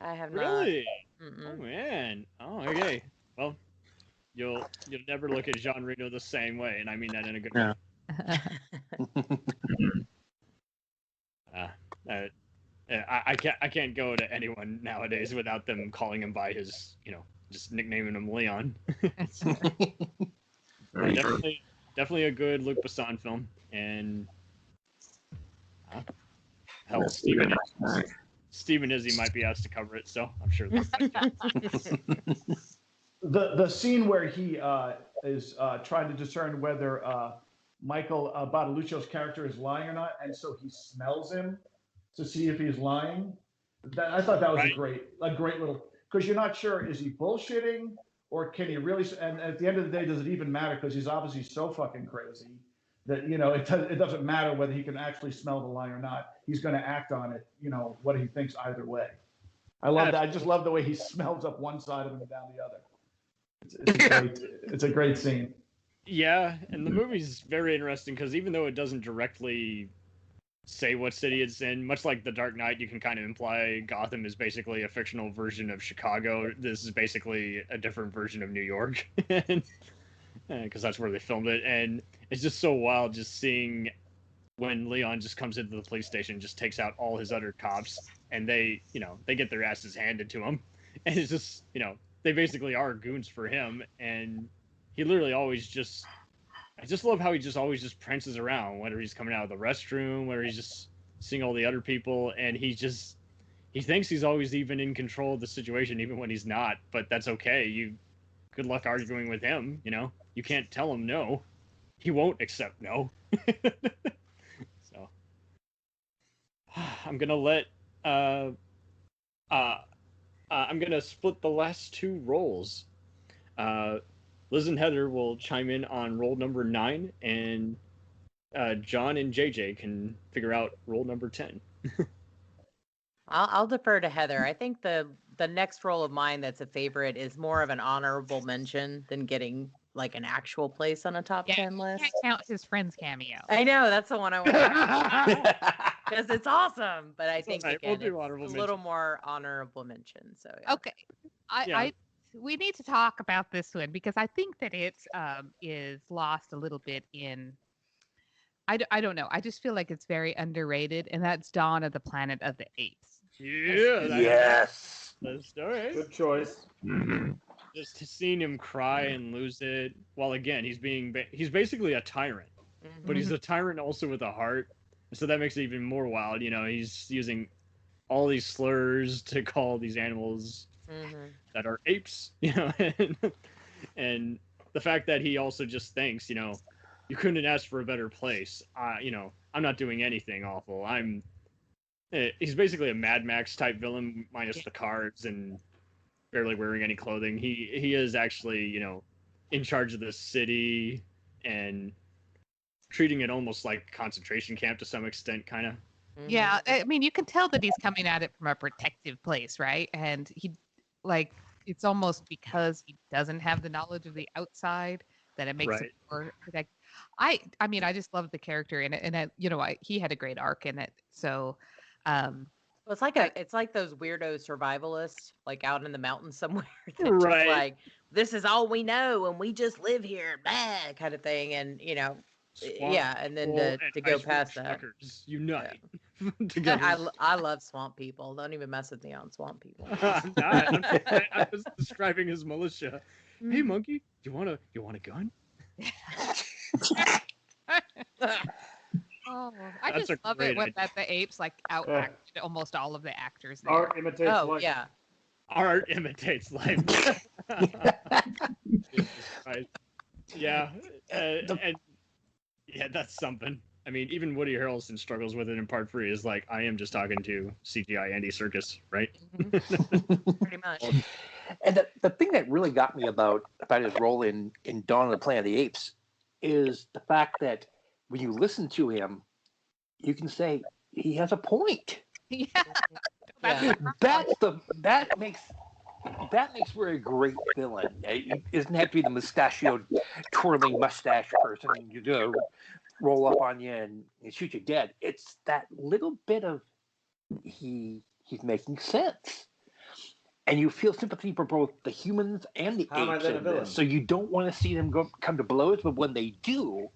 I have not.
Really?
Mm-mm.
Oh man. Oh, okay. Well, you'll never look at Jean Reno the same way, and I mean that in a good way. I can't go to anyone nowadays without them calling him by his, just nicknaming him Leon. Definitely a good Luc Besson film, and hell, Steve and Izzy might be asked to cover it, so I'm sure.
The scene where he is trying to discern whether Michael Bartoluccio's character is lying or not, and so he smells him to see if he's lying. I thought that was
right.
a great little, because you're not sure, is he bullshitting or can he really? And at the end of the day, does it even matter? Because he's obviously so fucking crazy that it doesn't matter whether he can actually smell the lie or not. He's going to act on it. What he thinks either way. I love that. I just love the way he smells up one side of him and down the other. It's a great scene.
Yeah, and the movie's very interesting because even though it doesn't directly say what city it's in, much like The Dark Knight, you can kind of imply Gotham is basically a fictional version of Chicago. This is basically a different version of New York, because that's where they filmed it. And it's just so wild just seeing when Leon just comes into the police station, just takes out all his other cops, and they get their asses handed to him. And it's just, they basically are goons for him, and he literally always just, I just love how he just always just prances around, whether he's coming out of the restroom, whether he's just seeing all the other people, and he thinks he's always even in control of the situation, even when he's not, but that's okay. good luck arguing with him. You can't tell him no. He won't accept no. So I'm gonna let I'm gonna split the last two roles. Liz and Heather will chime in on role number 9, and John and JJ can figure out role number 10.
I'll defer to Heather. I think the next role of mine that's a favorite is more of an honorable mention than getting like an actual place on a top 10 list.
Can't count his friend's cameo.
I know, that's the one I want because it's awesome. But I think
Right,
again,
we'll
it's a little more honorable mention. So yeah.
Okay, we need to talk about this one because I think that it is lost a little bit in. I don't know. I just feel like it's very underrated, and that's Dawn of the Planet of the Apes.
Yeah.
Yes.
That's story.
Good choice.
Mm-hmm.
Just seeing him cry and lose it. Well, again, he's basically a tyrant, but he's a tyrant also with a heart. So that makes it even more wild. He's using all these slurs to call these animals that are apes. And the fact that he also just thinks, you couldn't ask for a better place. I'm not doing anything awful. He's basically a Mad Max type villain minus the cards and barely wearing any clothing. He is actually, in charge of the city and treating it almost like a concentration camp to some extent, kind of.
Yeah, I mean, you can tell that he's coming at it from a protective place, right? And it's almost because he doesn't have the knowledge of the outside that it makes it more protective. I mean, I just love the character in it, and he had a great arc in it. So,
well, it's like those weirdo survivalists, like out in the mountains somewhere, that
Right.
just like this is all we know, and we just live here, blah, kind of thing, and
Swamp
yeah, and then
people
to go
ice
past
cream
that.
truckers unite.
Yeah.
Together.
I love swamp people. Don't even mess with me on swamp people.
I was describing his militia. Hey, monkey, do you want a gun?
I
That's
just
a
love
great
it when
idea.
that the apes out-acted almost all of the actors there.
Art imitates life.
Yeah.
Art imitates life. Jesus Christ. Yeah, and yeah, that's something. I mean, even Woody Harrelson struggles with it in Part 3. Is like, I am just talking to CGI Andy Serkis, right?
Pretty much.
And the thing that really got me about his role in Dawn of the Planet of the Apes is the fact that when you listen to him, you can say he has a point.
Yeah.
That makes for a great villain. It doesn't have to be the mustachioed, twirling mustache person you roll up on you and shoot you dead. It's that little bit of he's making sense. And you feel sympathy for both the humans and the apes in this. So you don't want to see them come to blows, but when they do,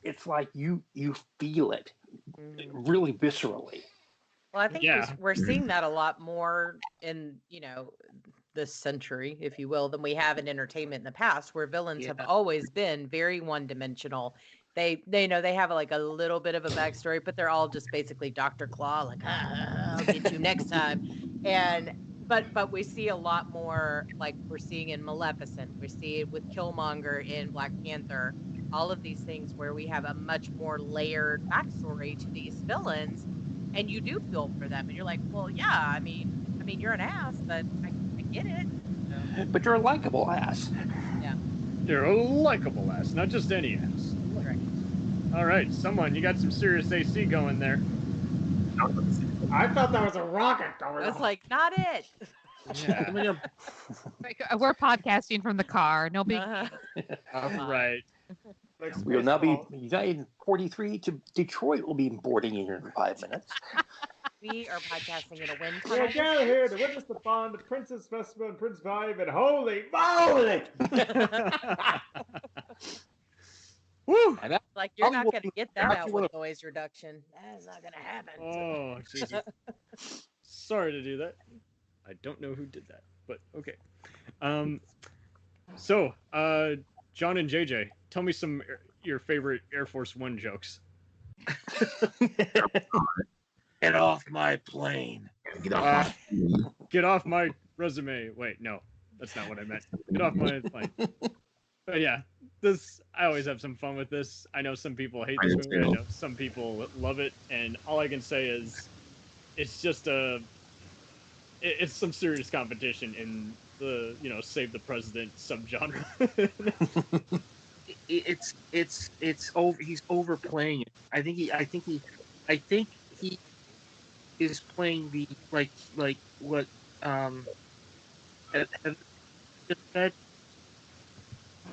it's like you feel it really viscerally.
Well, I think we're seeing that a lot more in, this century, if you will, than we have in entertainment in the past, where villains have always been very one-dimensional. They have like a little bit of a backstory, but they're all just basically Dr. Claw, like, I'll get you next time. But we see a lot more, like we're seeing in Maleficent, we see it with Killmonger in Black Panther, all of these things where we have a much more layered backstory to these villains, and you do feel for them, and you're like, well, yeah, I mean, you're an ass, but I get it. So.
But you're a likable ass.
Yeah.
You're a likable ass, not just any ass.
Right.
All right, someone, you got some serious AC going there.
I thought that was a rocket going
I was
off.
like, not it.
Yeah.
We're podcasting from the car. No big.
Right.
We'll now be United 43 to Detroit. Will be boarding in here in 5 minutes.
We are podcasting in a wind
We are
tunnel.
gathered here to witness the bond of Princess Vespa and Prince Vibe, and holy moly!
Woo!
Like, you're not going to get that out with noise reduction. That is not going to happen.
Oh, Jesus. Sorry to do that. I don't know who did that, but okay. So, John and JJ, tell me some your favorite Air Force One jokes.
Get off my plane.
Get off.
Get off my resume. Wait, no. That's not what I meant. Get off my plane. But yeah, I always have some fun with this. I know some people hate this movie. I know some people love it, and all I can say is, it's just it's some serious competition in the save the president subgenre.
It's over. He's overplaying it. I think he is playing the like what just said,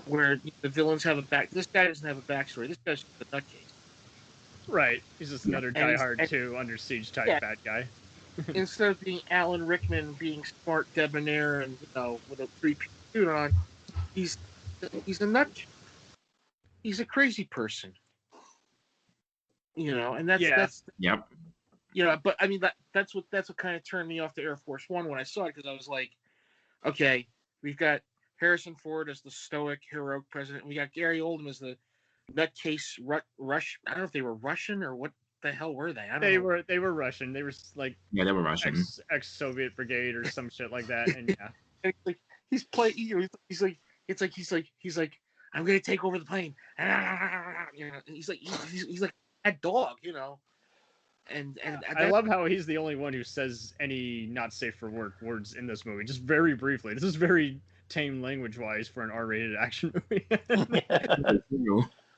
where the villains have a back. This guy doesn't have a backstory. This guy's just a nutcase.
Right. He's just another Die Hard 2 Under Siege type bad guy.
Instead of being Alan Rickman, being smart, debonair, and with a 3-piece suit on, he's a nut. He's a crazy person. And that's
yep.
But I mean that's what kind of turned me off to Air Force One when I saw it, because I was like, okay, we've got Harrison Ford as the stoic, heroic president. We got Gary Oldman as the nutcase Rush. I don't know if they were Russian or what the hell were they? I don't know.
They were Russian. They were like
they were Russian,
ex-Soviet brigade or some shit like that. And yeah,
he's like I'm gonna take over the plane. He's like that dog, And
I love how he's the only one who says any not safe for work words in this movie, just very briefly. This is very tame language-wise for an R-rated action movie.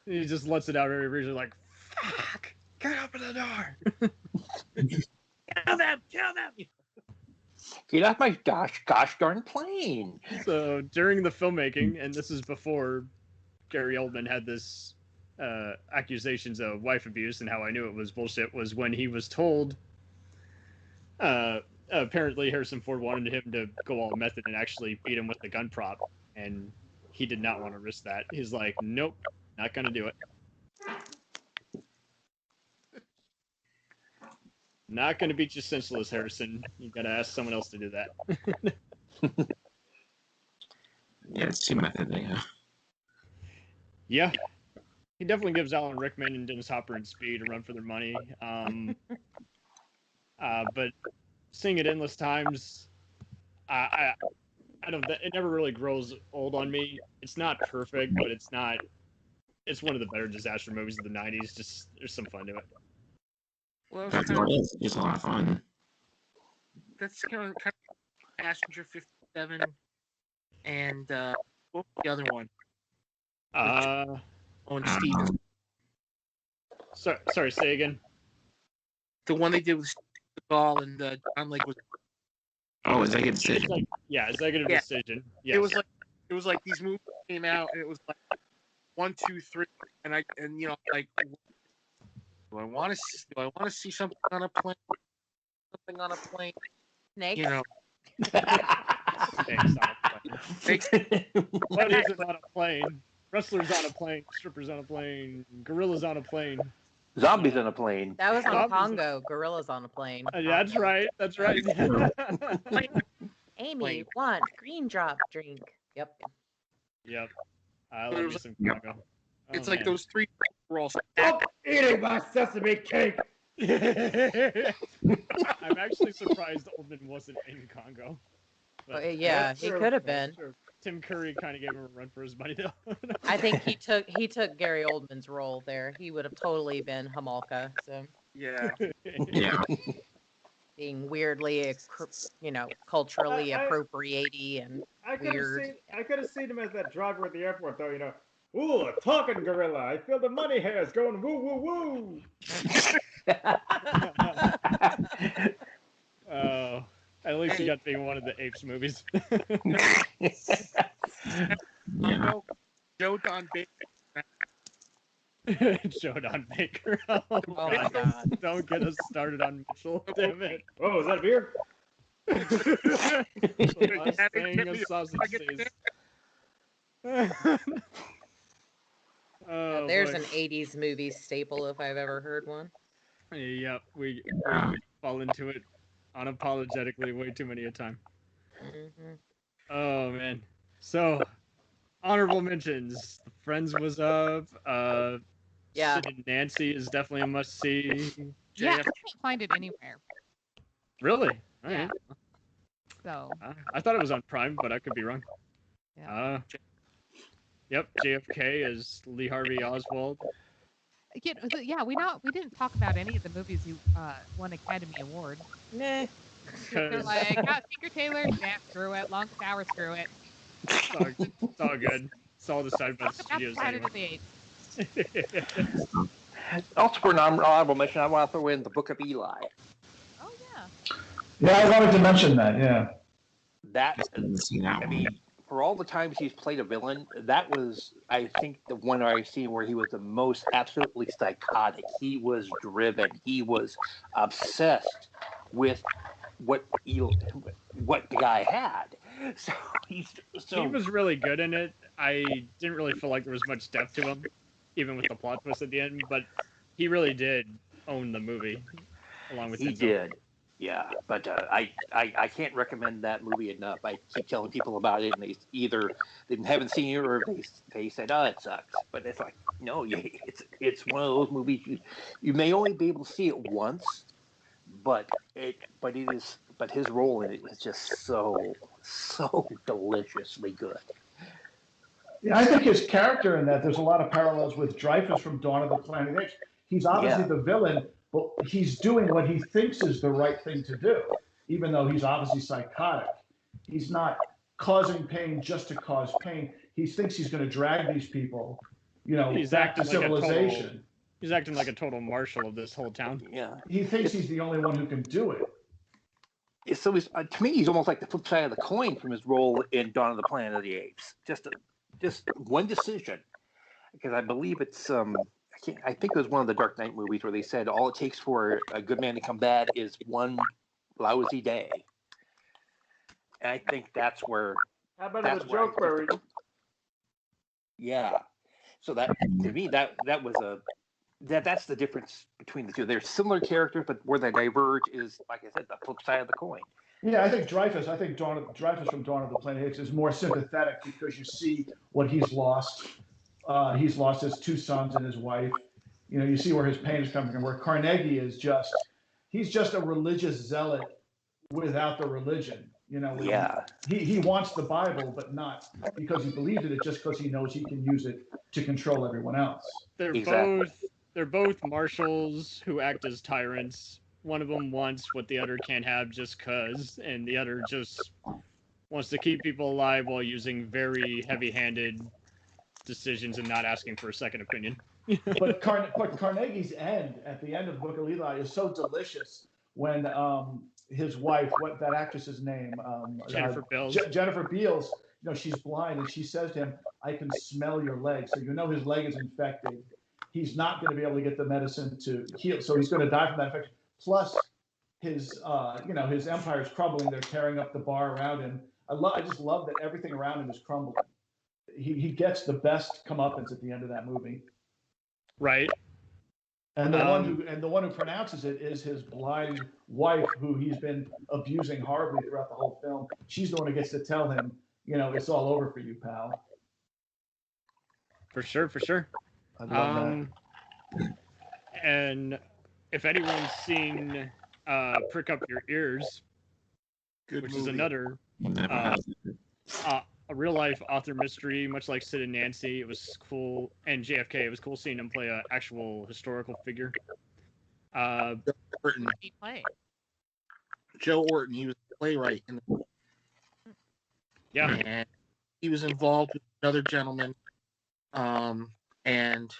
He just lets it out very briefly, like, "Fuck, get open the door,
kill them,
get off my gosh darn plane."
So during the filmmaking, and this is before Gary Oldman had this accusations of wife abuse, and how I knew it was bullshit was when he was told apparently Harrison Ford wanted him to go all method and actually beat him with the gun prop, and he did not want to risk that. He's like, nope, not gonna do it. Not gonna beat you senseless, Harrison. You gotta ask someone else to do that.
Yeah, it's too method,
Yeah. He definitely gives Alan Rickman and Dennis Hopper and Speed a run for their money. But seeing it endless times, I don't. It never really grows old on me. It's not perfect, but it's not. It's one of the better disaster movies of the '90s. Just there's some fun to it.
Well,
that's what it is. It's a lot of fun.
That's kind of Passenger 57, and what was the other one? Owen Stevens.
Sorry, say again.
The one they did with Seagal and John Lake was.
Oh, Executive Decision.
Executive Decision. Yes.
It was like these movies came out, and it was like 1, 2, 3, and like, do I want to see something on a plane? Something on a plane?
Snakes.
Snakes on a plane. What isn't on a plane? Wrestlers on a plane, strippers on a plane, gorillas on a plane.
Zombies on a plane.
That was on Congo. Gorillas on a plane.
That's right. That's right.
Amy, want green drop drink. Yep.
Yep. I love me some Congo.
It's like those three were all.
Stop eating my sesame cake.
I'm actually surprised Oldman wasn't in Congo.
But, yeah, he could have been.
True. Tim Curry kind of gave him a run for his money, though.
I think he took Gary Oldman's role there. He would have totally been Homolka. So
yeah,
being weirdly, culturally appropriaty and weird.
I could have seen him as that driver at the airport, though. Ooh, a talking gorilla. I feel the money hairs going woo woo woo.
Oh. At least he got to be in one of the Apes movies.
Joe Don
Baker. Joe Don Baker. Oh my God. Don't get us started on Mitchell. Damn it.
Oh, is that a beer?
The last thing a sausage says.
There's an 80s movie staple if I've ever heard one.
Yep, we fall into it unapologetically way too many a time.
Mm-hmm.
Oh man. So honorable mentions. Friends was up. Sid and Nancy is definitely a must see.
Yeah, I can't find it anywhere.
Really?
Yeah. So
I thought it was on Prime, but I could be wrong.
yeah.
Yep, JFK as Lee Harvey Oswald.
Yeah, we didn't talk about any of the movies who won Academy Award.
Nah.
They're like, Tinker Tailor, screw it. Long Tower, screw it.
It's all good. It's all decided by the
Talk about
studios
Planet
anyway.
of the Apes.
Also, for an honorable mention, I want to throw in the Book of Eli.
Oh yeah.
Yeah, I wanted to mention that. Yeah.
That,
I didn't see that
I
one.
mean, for all the times he's played a villain, that was, I think, the one I've seen where he was the most absolutely psychotic. He was driven. He was obsessed with what the guy had. So
He was really good in it. I didn't really feel like there was much depth to him, even with the plot twist at the end. But he really did own the movie, along with
he
Denzel.
did. Yeah, but I can't recommend that movie enough. I keep telling people about it, and they either they haven't seen it or they said, "Oh, it sucks." But it's like, no, it's one of those movies you may only be able to see it once, but his role in it is just so deliciously good.
Yeah, I think his character in that, there's a lot of parallels with Dreyfus from Dawn of the Planet of the Apes. He's obviously the villain, but he's doing what he thinks is the right thing to do, even though he's obviously psychotic. He's not causing pain just to cause pain. He thinks he's going to drag these people,
He's
back to
acting like
civilization.
He's acting like a total marshal of this whole town.
Yeah,
He thinks he's the only one who can do it.
so he's to me he's almost like the flip side of the coin from his role in Dawn of the Planet of the Apes. Just one decision, because I believe it's I think it was one of the Dark Knight movies where they said all it takes for a good man to come bad is one lousy day. And I think that's where.
How about the joke where
Yeah. So that to me that was that's the difference between the two. They're similar characters, but where they diverge is, like I said, the flip side of the coin.
Yeah, I think Dreyfus Dreyfus from Dawn of the Planet of the Apes is more sympathetic because you see what he's lost. He's lost his two sons and his wife. You see where his pain is coming from. Where Carnegie is he's just a religious zealot without the religion.
Yeah.
He wants the Bible, but not because he believes in it, just because he knows he can use it to control everyone else.
They're both marshals who act as tyrants. One of them wants what the other can't have just cause, and the other just wants to keep people alive while using very heavy-handed decisions and not asking for a second opinion.
But Carnegie's end, at the end of the Book of Eli, is so delicious when his wife, what that actress's name?
Jennifer Beals.
Jennifer Beals, she's blind, and she says to him, "I can smell your leg." So his leg is infected. He's not going to be able to get the medicine to heal, so he's going to die from that infection. Plus, his empire is crumbling. They're tearing up the bar around him. I just love that everything around him is crumbling. He gets the best comeuppance at the end of that movie.
Right.
And the one who pronounces it is his blind wife, who he's been abusing horribly throughout the whole film. She's the one who gets to tell him, it's all over for you, pal.
For sure.
I love that.
And if anyone's seen Prick Up Your Ears, which is another a real life author mystery, much like Sid and Nancy. It was cool, and JFK. It was cool seeing him play an actual historical figure.
Orton.
He played.
Joe Orton. He was a playwright in the
Yeah.
And he was involved with another gentleman. And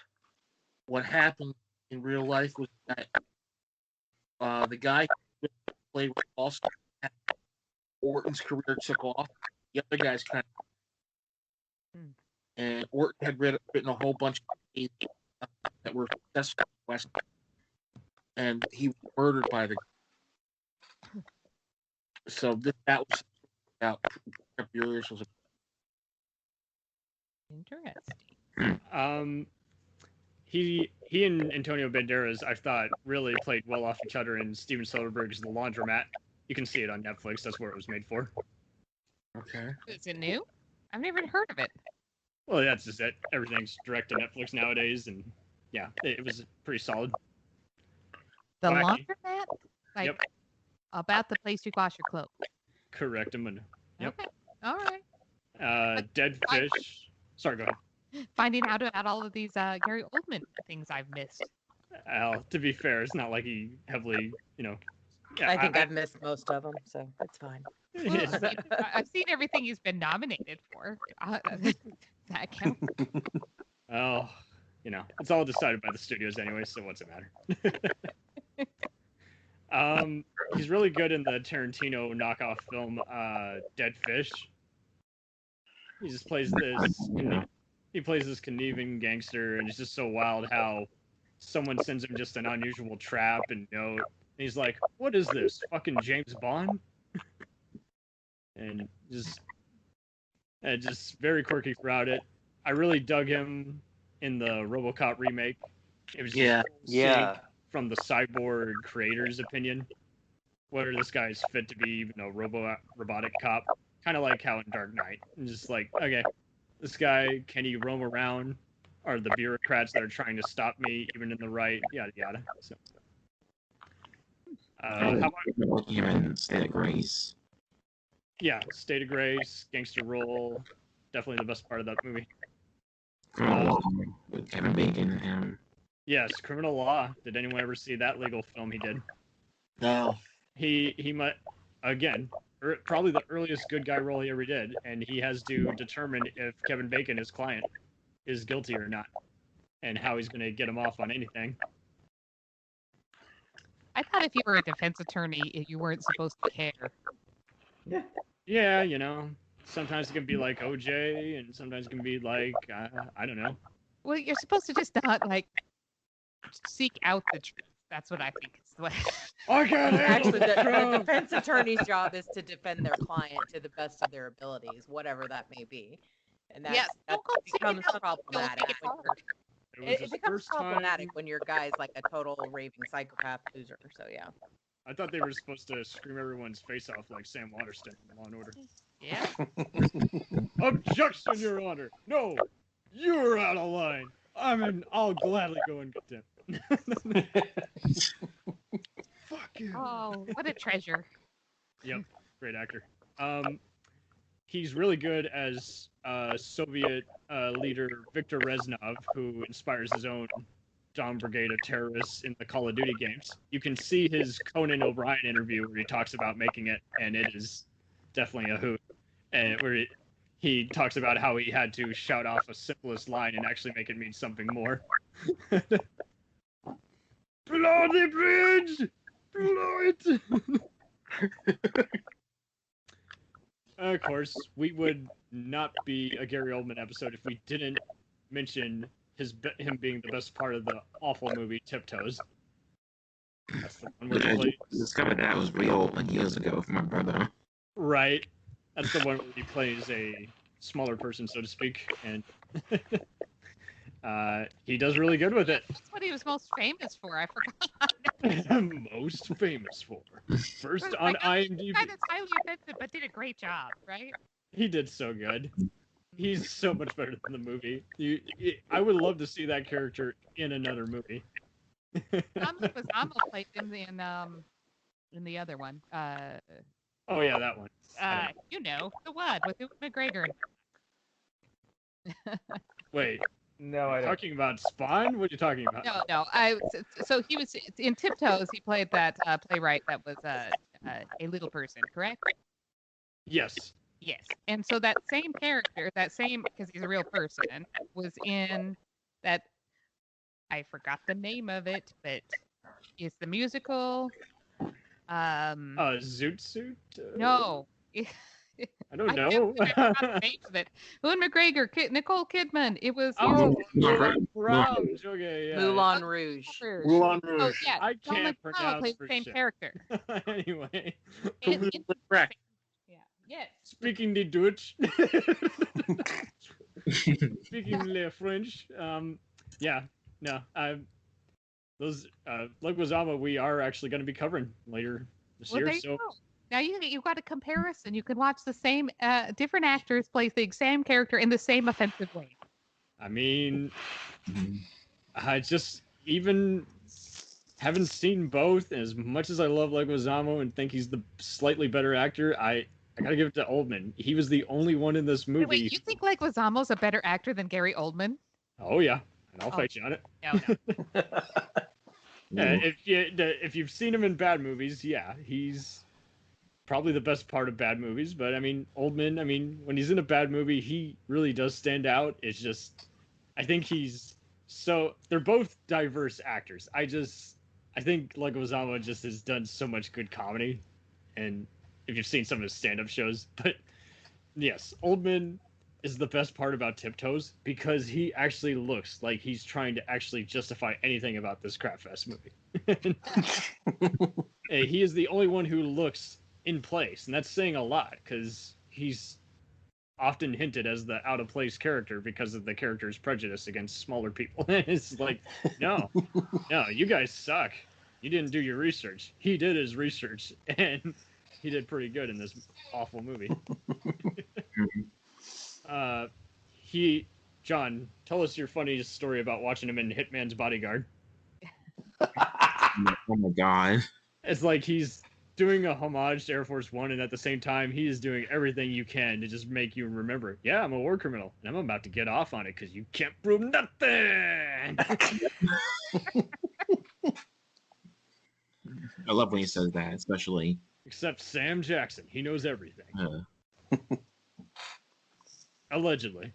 what happened in real life was that the guy who played with also Orton's career took off. The other guys kind of, and Orton had written a whole bunch of plays that were successful in the West, and he was murdered by the. So that was about Furious was.
Interesting.
He and Antonio Banderas, I thought, really played well off each other in Steven Soderbergh's The Laundromat. You can see it on Netflix. That's where it was made for.
Okay.
Is it new? I've never heard of it.
Well, that's just it. Everything's direct to Netflix nowadays, and yeah, it was pretty solid.
The
Wacky.
Laundromat?
Yep.
About the place you wash your clothes.
Correct him. Yep.
Okay. All right.
Dead fish. Sorry, go ahead.
Finding out about all of these Gary Oldman things I've missed.
To be fair, it's not like he heavily, Yeah,
I think I've missed most of them, so it's fine.
Well, I've seen everything he's been nominated for. That counts.
Oh, it's all decided by the studios anyway, so what's it matter? He's really good in the Tarantino knockoff film, Dead Fish. He just plays this. He plays this conniving gangster, and it's just so wild how someone sends him just an unusual trap and note. And he's like, "What is this? Fucking James Bond?" And just very quirky throughout it. I really dug him in the RoboCop remake. It was just from the cyborg creator's opinion, whether this guy's fit to be even a robotic cop. Kind of like how in Dark Knight. And just like, okay, this guy, can he roam around? Are the bureaucrats that are trying to stop me even in the right? Yada yada. So, how about
even State of Grace?
Yeah, State of Grace, Gangster Role, definitely the best part of that movie.
With Kevin Bacon and him.
Yes, Criminal Law. Did anyone ever see that legal film he did?
No.
He might, again, probably the earliest good guy role he ever did, and he has to determine if Kevin Bacon, his client, is guilty or not, and how he's going to get him off on anything.
I thought if you were a defense attorney, you weren't supposed to care.
Yeah, sometimes it can be like OJ, and sometimes it can be like, I don't know.
Well, you're supposed to just not, seek out the truth. That's what I think is the way.
Actually, the defense attorney's job is to defend their client to the best of their abilities, whatever that may be. And that becomes problematic. It becomes problematic when your guy's like a total raving psychopath loser. So, yeah.
I thought they were supposed to scream everyone's face off like Sam Waterston in Law and Order.
Yeah.
Objection, Your Honor! No! You're out of line! I'll gladly go and get them. Fuck you.
Oh, what a treasure.
Yep, great actor. He's really good as Soviet leader Viktor Reznov, who inspires his own Dawn Brigade of terrorists in the Call of Duty games. You can see his Conan O'Brien interview where he talks about making it, and it is definitely a hoot. And where he talks about how he had to shout off a simplest line and actually make it mean something more. Blow the bridge! Blow it! Of course, we would not be a Gary Oldman episode if we didn't mention him being the best part of the awful movie Tiptoes. That's the one where he plays...
discovered that was real years ago from my brother.
Right. That's the one where he plays a smaller person, so to speak, and he does really good with it.
That's what he was most famous for. I forgot.
Most famous for. First on IMDb.
Guy that's highly offensive, but did a great job, right?
He did so good. He's so much better than the movie. I would love to see that character in another movie.
Amo played him in the other one.
Oh yeah, that one.
The one with McGregor.
Wait.
No, I don't.
Talking about Spawn? What are you talking about?
No. So he was in Tiptoes. He played that playwright that was a little person, correct?
Yes.
Yes. And so that same character, because he's a real person, was in that. I forgot the name of it, but it's the musical.
Zoot Suit?
No.
I don't know.
Ewan McGregor, Nicole Kidman. It was.
Moulin
Rouge.
Moulin Rouge.
Oh, yeah.
I can't pronounce
plays the same
shit.
character.
Anyway.
Correct.
Yeah. Yes.
Speaking the Dutch. Speaking le French. Yeah. No. Those Leguizamo we are actually going to be covering later this year. So.
Now you got a comparison. You can watch the same different actors play the same character in the same offensive way.
I mean, I just even haven't seen both. As much as I love Leguizamo and think he's the slightly better actor, I gotta give it to Oldman. He was the only one in this movie.
Wait, you think Leguizamo's a better actor than Gary Oldman?
Oh yeah, and I'll fight you on it.
No.
If you've seen him in bad movies, yeah, he's probably the best part of bad movies. But I mean, Oldman, when he's in a bad movie, he really does stand out. It's just, I think they're both diverse actors. I think Leguizamo just has done so much good comedy, and if you've seen some of his stand-up shows, but yes, Oldman is the best part about Tiptoes because he actually looks like he's trying to actually justify anything about this crapfest movie. He is the only one who looks in place, and that's saying a lot because he's often hinted as the out of place character because of the character's prejudice against smaller people. It's like, no, you guys suck. You didn't do your research. He did his research, and he did pretty good in this awful movie. John, tell us your funniest story about watching him in Hitman's Bodyguard.
Oh my god.
It's like he's doing a homage to Air Force One, and at the same time, he is doing everything you can to just make you remember, yeah, I'm a war criminal, and I'm about to get off on it because you can't prove nothing.
I love when he says that, especially.
Except Sam Jackson. He knows everything. Allegedly.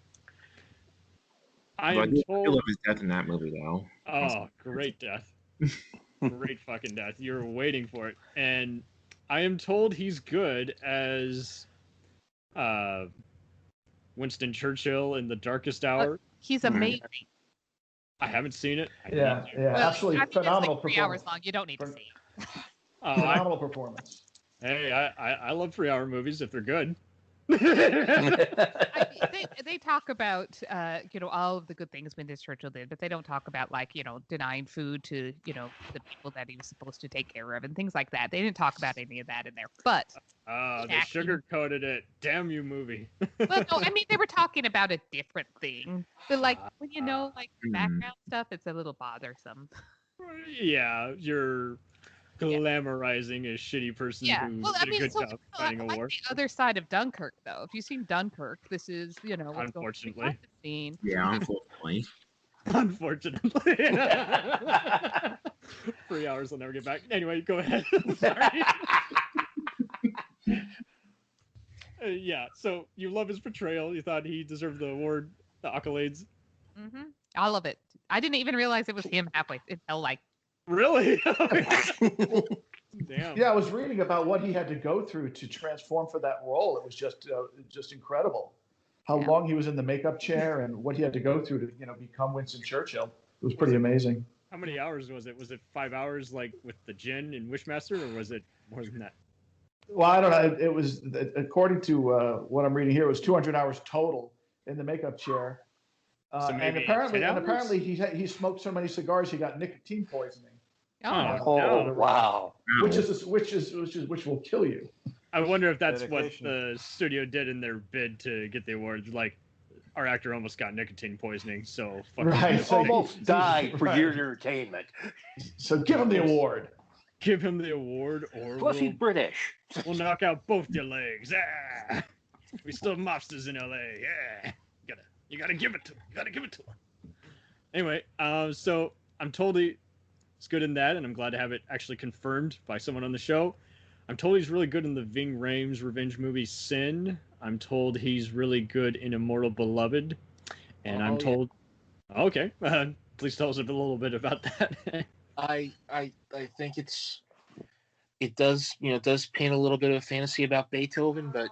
I am told.
I love his death in that movie, though.
Oh, great death. Great fucking death. You're waiting for it. And I am told he's good as Winston Churchill in The Darkest Hour.
He's amazing.
I haven't seen it.
Yeah, absolutely phenomenal
it's like 3 hours long. You don't need to see it.
Phenomenal performance.
Hey, I love 3-hour movies if they're good.
They talk about all of the good things Winston Churchill did, but they don't talk about denying food to the people that he was supposed to take care of and things like that. They didn't talk about any of that in there. But
they sugar-coated it. Damn you, movie.
Well, no, they were talking about a different thing. But when background stuff, it's a little bothersome.
Yeah, you're glamorizing a shitty person who did a good job fighting a war.
The other side of Dunkirk, though. If you've seen Dunkirk, this is, what's
unfortunately.
Going on.
Yeah, unfortunately.
Unfortunately. 3 hours will never get back. Anyway, go ahead. Sorry. Yeah, so you love his portrayal. You thought he deserved the award, the accolades.
Mm-hmm. All of it. I didn't even realize it was him halfway until
Really? Damn.
Yeah, I was reading about what he had to go through to transform for that role. It was just incredible. How long he was in the makeup chair and what he had to go through to become Winston Churchill. It was pretty amazing.
How many hours was it? Was it 5 hours with the gin and Wishmaster, or was it more than that?
Well, I don't know. It was, according to what I'm reading here, it was 200 hours total in the makeup chair.
So
and apparently he smoked so many cigars he got nicotine poisoning.
Wow!
Which will kill you.
I wonder if that's what the studio did in their bid to get the award. Like, our actor almost got nicotine poisoning, so
almost died for your entertainment.
So give him the award.
Give him the award, or
plus he's British.
We'll knock out both your legs. Ah! We still have mobsters in LA. Yeah, you gotta give it to him. You gotta give it to him. Anyway, so I'm told he's good in that, and I'm glad to have it actually confirmed by someone on the show. I'm told he's really good in the Ving Rhames revenge movie Sin. I'm told he's really good in Immortal Beloved, and I'm told. Yeah. Okay, please tell us a little bit about that.
I think it does paint a little bit of fantasy about Beethoven, but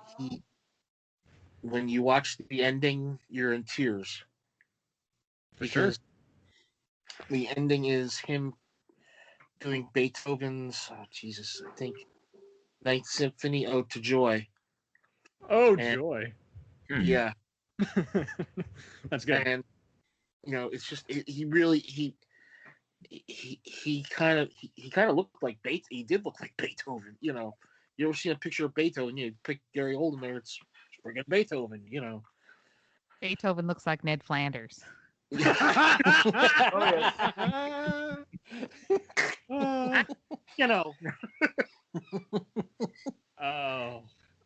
when you watch the ending, you're in tears.
For sure.
The ending is him doing Beethoven's, I think, Ninth Symphony, Ode to Joy.
Joy.
Yeah.
That's good.
And, it's just, he kind of looked like Beethoven. He did look like Beethoven, You ever see a picture of Beethoven, you pick Gary Oldman there, it's friggin' Beethoven,
Beethoven looks like Ned Flanders.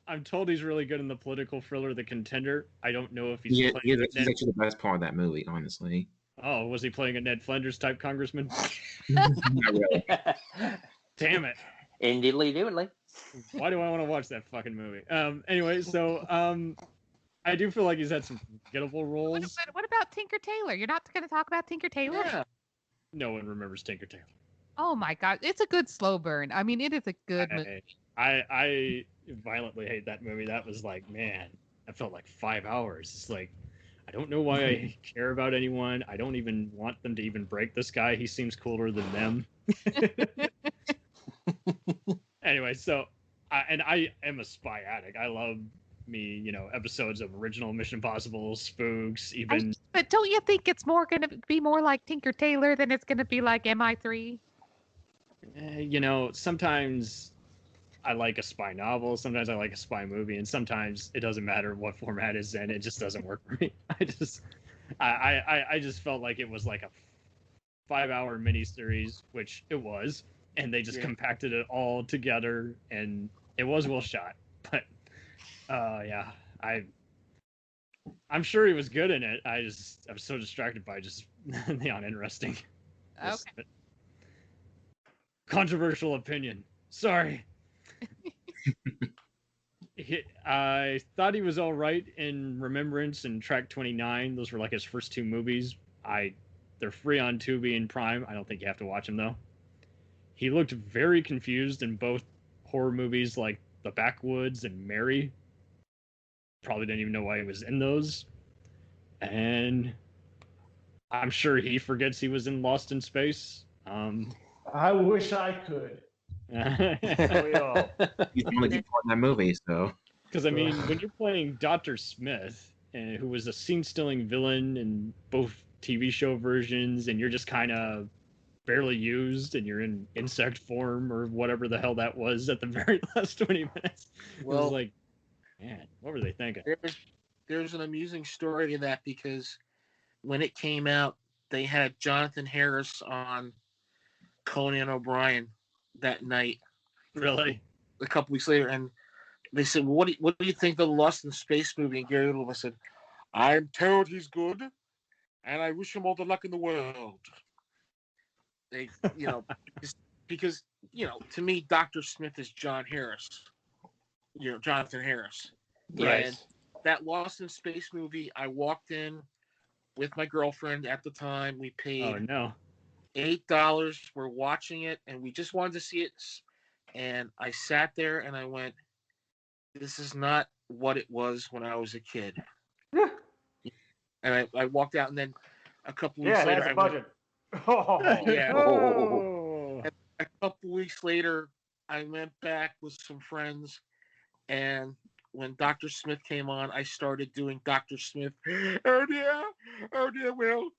I'm told he's really good in the political thriller The Contender. I don't know if he's
Yeah,
playing
he's actually the best part of that movie, honestly.
Oh, was he playing a Ned Flanders type congressman?
Not really.
Damn it.
Indiddly doodly.
Why do I want to watch that fucking movie? Anyway, so I do feel like he's had some forgettable roles.
What about Tinker Tailor? You're not going to talk about Tinker Tailor?
Yeah.
No one remembers Tinker Tailor.
Oh my god, it's a good slow burn. I mean, it is a good movie.
I violently hate that movie. That was like, man, that felt like 5 hours. It's like, I don't know why I care about anyone. I don't even want them to even break this guy. He seems cooler than them. Anyway, so, I am a spy addict. I love me, episodes of original Mission Impossible, Spooks, even.
But don't you think it's going to be more like Tinker Tailor than it's going to be like MI3?
Sometimes I like a spy novel, sometimes I like a spy movie, and sometimes it doesn't matter what format it's in, it just doesn't work for me. I just felt like it was like a 5-hour miniseries, which it was, and they just compacted it all together, and it was well shot. But yeah, I'm sure he was good in it. I was so distracted by just the uninteresting.
Okay.
Controversial opinion. Sorry. I thought he was all right in Remembrance and Track 29. Those were like his first 2 movies. They're free on Tubi and Prime. I don't think you have to watch them though. He looked very confused in both horror movies like The Backwoods and Mary. Probably didn't even know why he was in those. And I'm sure he forgets he was in Lost in Space.
I wish I could.
We all.
He's the only good part in that movie, so.
Because, I mean, when you're playing Dr. Smith, who was a scene-stealing villain in both TV show versions, and you're just kind of barely used, and you're in insect form or whatever the hell that was at the very last 20 minutes, it was like, man, what were they thinking?
There's an amusing story to that because when it came out, they had Jonathan Harris on Conan O'Brien that night.
Really?
A couple weeks later, and they said, well, what do you think of the Lost in Space movie? And Gary Oldman said, I'm told he's good, and I wish him all the luck in the world. They, because to me, Dr. Smith is John Harris. Jonathan Harris.
Right.
And that Lost in Space movie, I walked in with my girlfriend at the time. We paid $8. We're watching it, and we just wanted to see it. And I sat there and I went, this is not what it was when I was a kid. And I walked out, and then a couple weeks later,
that's a budget.
A couple weeks later, I went back with some friends, and when Dr. Smith came on, I started doing Dr. Smith. Oh dear, Will,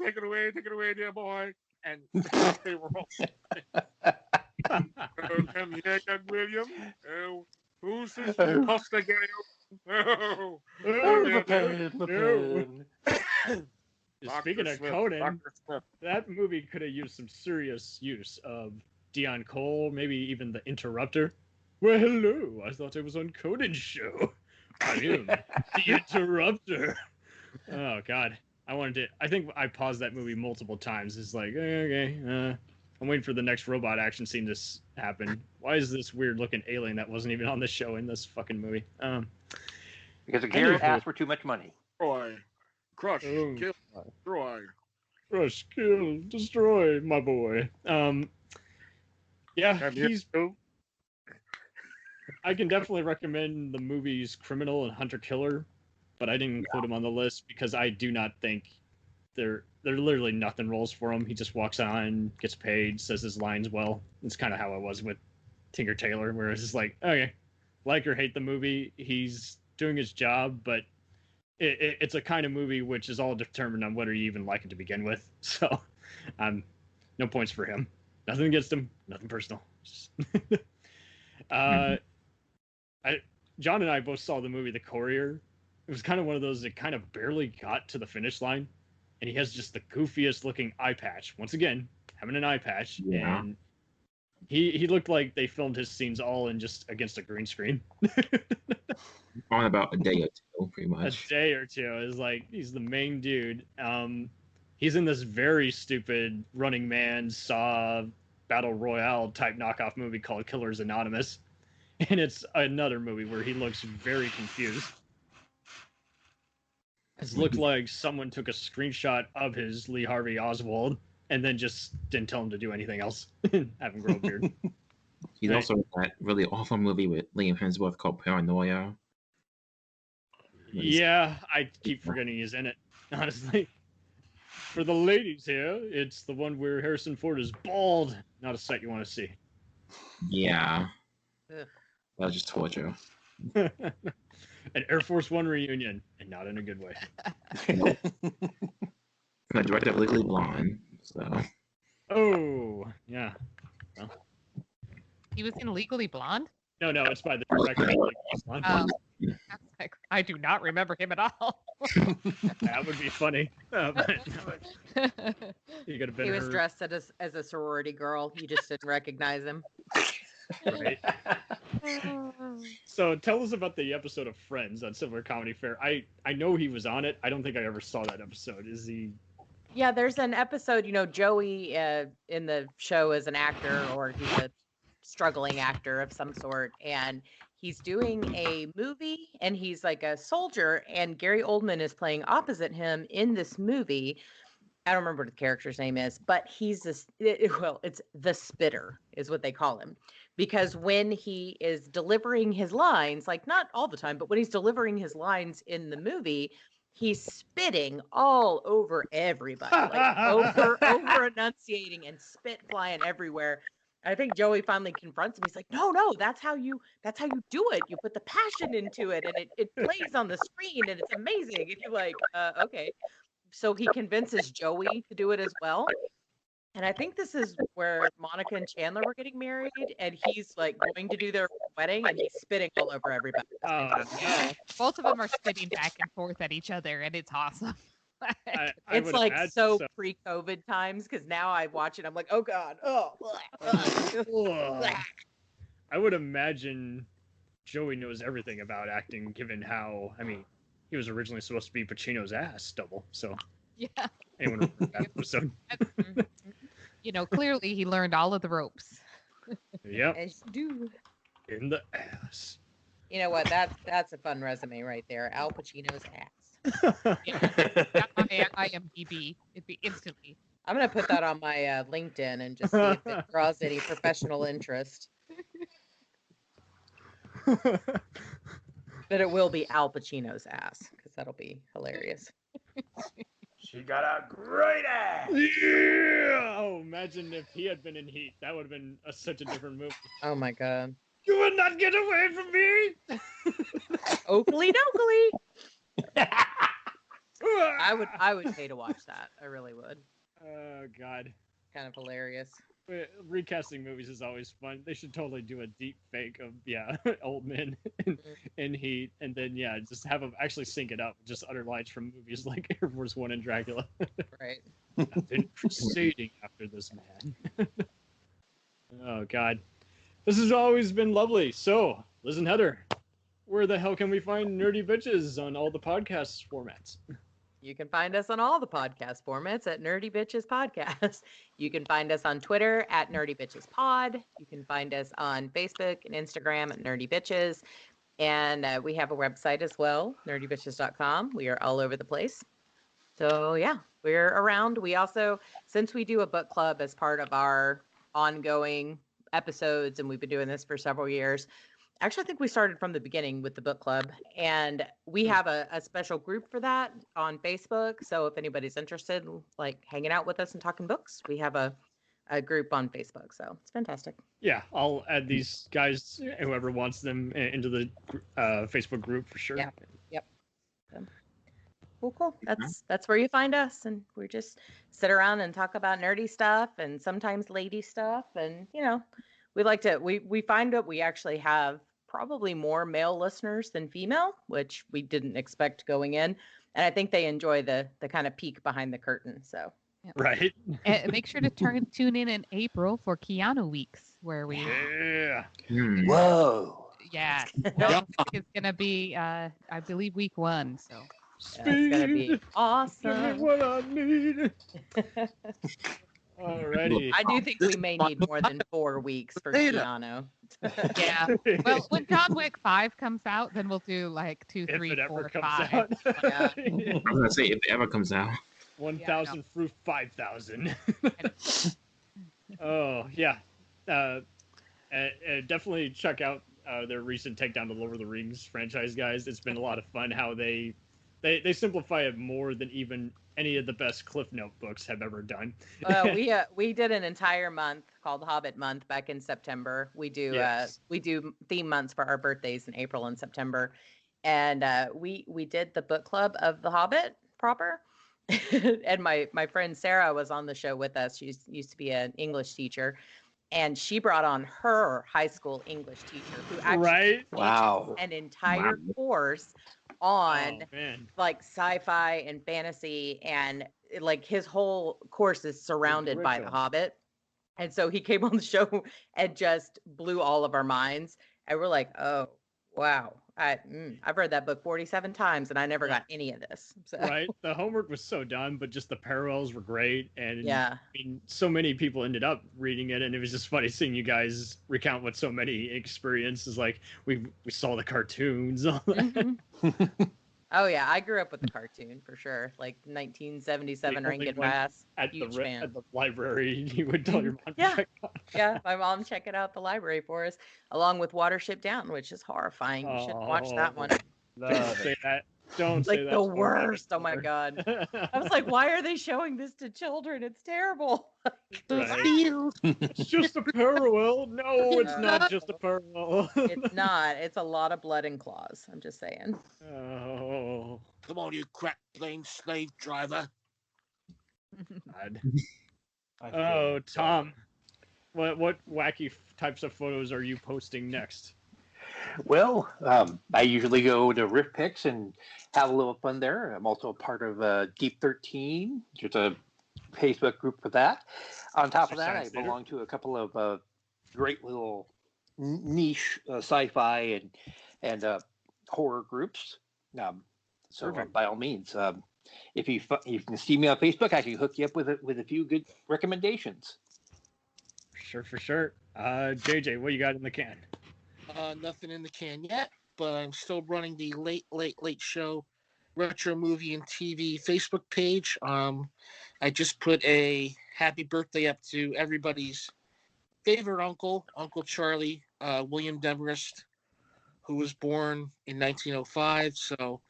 take it away, dear boy. And they were all come here, young William. Oh, who's this Costa Gale?
The pen.
Speaking of Conan, that movie could have used some serious use of Dion Cole, maybe even the Interrupter. Well, hello, I thought I was on Conan's show. I am the Interrupter. Oh, God. I think I paused that movie multiple times. It's like, okay, I'm waiting for the next robot action scene to happen. Why is this weird-looking alien that wasn't even on the show in this fucking movie?
Because Gary asked for too much money.
Crush, kill, destroy.
Crush, kill, destroy, my boy. Yeah, I can definitely recommend the movies Criminal and Hunter Killer, but I didn't include him on the list because I do not think they're literally nothing rolls for him. He just walks on, gets paid, says his lines well. It's kind of how I was with Tinker Tailor, where it's just like, okay, like or hate the movie, he's doing his job, but it's a kind of movie which is all determined on whether you even like it to begin with. So, no points for him. Nothing against him. Nothing personal. John and I both saw the movie The Courier. It was kind of one of those that kind of barely got to the finish line, and he has just the goofiest looking eye patch. Once again, having an eye patch, and He looked like they filmed his scenes all in just against a green screen.
On about a day or two, pretty much.
A day or two is like he's the main dude. He's in this very stupid Running Man Saw Battle Royale type knockoff movie called Killers Anonymous, and it's another movie where he looks very confused. It looked like someone took a screenshot of his Lee Harvey Oswald and then just didn't tell him to do anything else. Have him grow a beard.
He's also in that really awful movie with Liam Hemsworth called Paranoia.
Yeah, I keep forgetting he's in it, honestly. For the ladies here, it's the one where Harrison Ford is bald. Not a sight you want to see.
Yeah.
Ugh.
That was just torture.
An Air Force One reunion, and not in a good way.
The director of Legally Blonde. So.
Oh, yeah. Well,
He was in Legally Blonde?
no, it's by the director of Legally Blonde.
I do not remember him at all.
That would be funny. But you could have been
He was
her,
dressed as a sorority girl. You just didn't recognize him.
right? So tell us about the episode of Friends on Silver Comedy Fair. I know he was on it. I don't think I ever saw that episode. Is he?
Yeah, there's an episode, Joey in the show is an actor, or he's a struggling actor of some sort, and he's doing a movie, and he's like a soldier, and Gary Oldman is playing opposite him in this movie. I don't remember what the character's name is, but he's this, it's the spitter is what they call him. Because when he is delivering his lines, like not all the time, but when he's delivering his lines in the movie, he's spitting all over everybody, like over enunciating and spit flying everywhere. I think Joey finally confronts him. He's like, no, that's how you do it. You put the passion into it, and it plays on the screen, and it's amazing. And you're like, okay. So he convinces Joey to do it as well. And I think this is where Monica and Chandler were getting married, and he's like going to do their wedding, and he's spitting all over everybody.
Both of them are spitting back and forth at each other, and it's awesome.
It's like so pre-COVID times, because now I watch it, I'm like, oh god,
I would imagine Joey knows everything about acting, given how, I mean, he was originally supposed to be Pacino's ass double. So
yeah,
anyone remember that episode?
Clearly he learned all of the ropes.
Yep.
As you do.
In the ass.
You know what? That's a fun resume right there. Al Pacino's ass.
Got my IMDb. It'd be instantly.
I'm gonna put that on my LinkedIn and just see if it draws any professional interest. But it will be Al Pacino's ass, because that'll be hilarious.
She got a great ass.
Yeah! Oh, imagine if he had been in Heat. That would have been such a different movie.
Oh my god.
You would not get away from me!
Oakley dokley. I would pay to watch that. I really would.
Oh god.
Kind of hilarious.
Recasting movies is always fun. They should totally do a deep fake of Oldman in Heat, and then just have them actually sync it up, just utter lines from movies like Air Force One and Dracula.
Right.
I've been crusading after this man. Oh god, this has always been lovely. So, Liz and Heather, where the hell can we find Nerdy Bitches on all the podcast formats?
You can find us on all the podcast formats at Nerdy Bitches Podcast. You can find us on Twitter at Nerdy Bitches Pod. You can find us on Facebook and Instagram at Nerdy Bitches. And we have a website as well, nerdybitches.com. We are all over the place. So yeah, we're around. We also, since we do a book club as part of our ongoing episodes, and we've been doing this for several years, actually, I think we started from the beginning with the book club, and we have a special group for that on Facebook. So if anybody's interested, like hanging out with us and talking books, we have a group on Facebook. So it's fantastic.
Yeah, I'll add these guys, whoever wants them, into the Facebook group for sure.
Yeah. Yep. Cool. That's where you find us, and we just sit around and talk about nerdy stuff and sometimes lady stuff, and we find that we actually have probably more male listeners than female, which we didn't expect going in. And I think they enjoy the kind of peek behind the curtain. So
Yep.
Right.
And make sure to tune in April for Keanu Weeks, where we
Yeah.
Whoa.
yeah, that is gonna be I believe week 1. So
Yeah, it's gonna be
Give me
awesome.
what I need. Alrighty.
I do think we may need more than 4 weeks for Keanu.
yeah. Well, when John Wick 5 comes out, then we'll do like 2,
If
3,
it ever
4,
comes
5.
out.
Yeah.
I was gonna say if it ever comes out.
1,000 through 5,000. Oh, yeah. Definitely check out their recent takedown of the Lord of the Rings franchise, guys. It's been a lot of fun how they simplify it more than even any of the best Cliff Note books have ever done.
We did an entire month called Hobbit Month back in September. We do theme months for our birthdays in April and September, and we did the book club of The Hobbit proper. And my friend Sarah was on the show with us. She used to be an English teacher, and she brought on her high school English teacher who actually teaches an entire course on like sci-fi and fantasy, and like his whole course is surrounded by The Hobbit. And so he came on the show and just blew all of our minds, and we're like, oh wow, I've read that book 47 times and I never got any of this. So.
Right, the homework was so done, but just the parallels were great, and
yeah,
I mean, so many people ended up reading it, and it was just funny seeing you guys recount what so many experiences. Like we saw the cartoons. All that.
Oh yeah, I grew up with the cartoon for sure. Like 1977 Rankin Bass.
At the library, you would tell your mom to check out.
Yeah, my mom checked it out at the library for us, along with Watership Down, which is horrifying. You should watch that one.
Don't say that. Don't say that.
Like the worst. Oh my god. I was like, why are they showing this to children? It's terrible.
It's just a parallel. No, it's not just a parallel.
It's not. It's a lot of blood and claws. I'm just saying.
Oh.
Come on, you crack plane slave driver.
Oh, Tom. What wacky types of photos are you posting next?
Well, I usually go to Riff Pics and have a little fun there. I'm also a part of Deep 13. There's a Facebook group for that. On top of that, I belong to a couple of great little niche sci-fi and horror groups. So by all means, if you can see me on Facebook, I can hook you up with a few good recommendations.
For sure. JJ, what you got in the can?
Nothing in the can yet, but I'm still running the late show retro movie and TV Facebook page. I just put a happy birthday up to everybody's favorite uncle, Uncle Charlie, William Demarest, who was born in 1905. So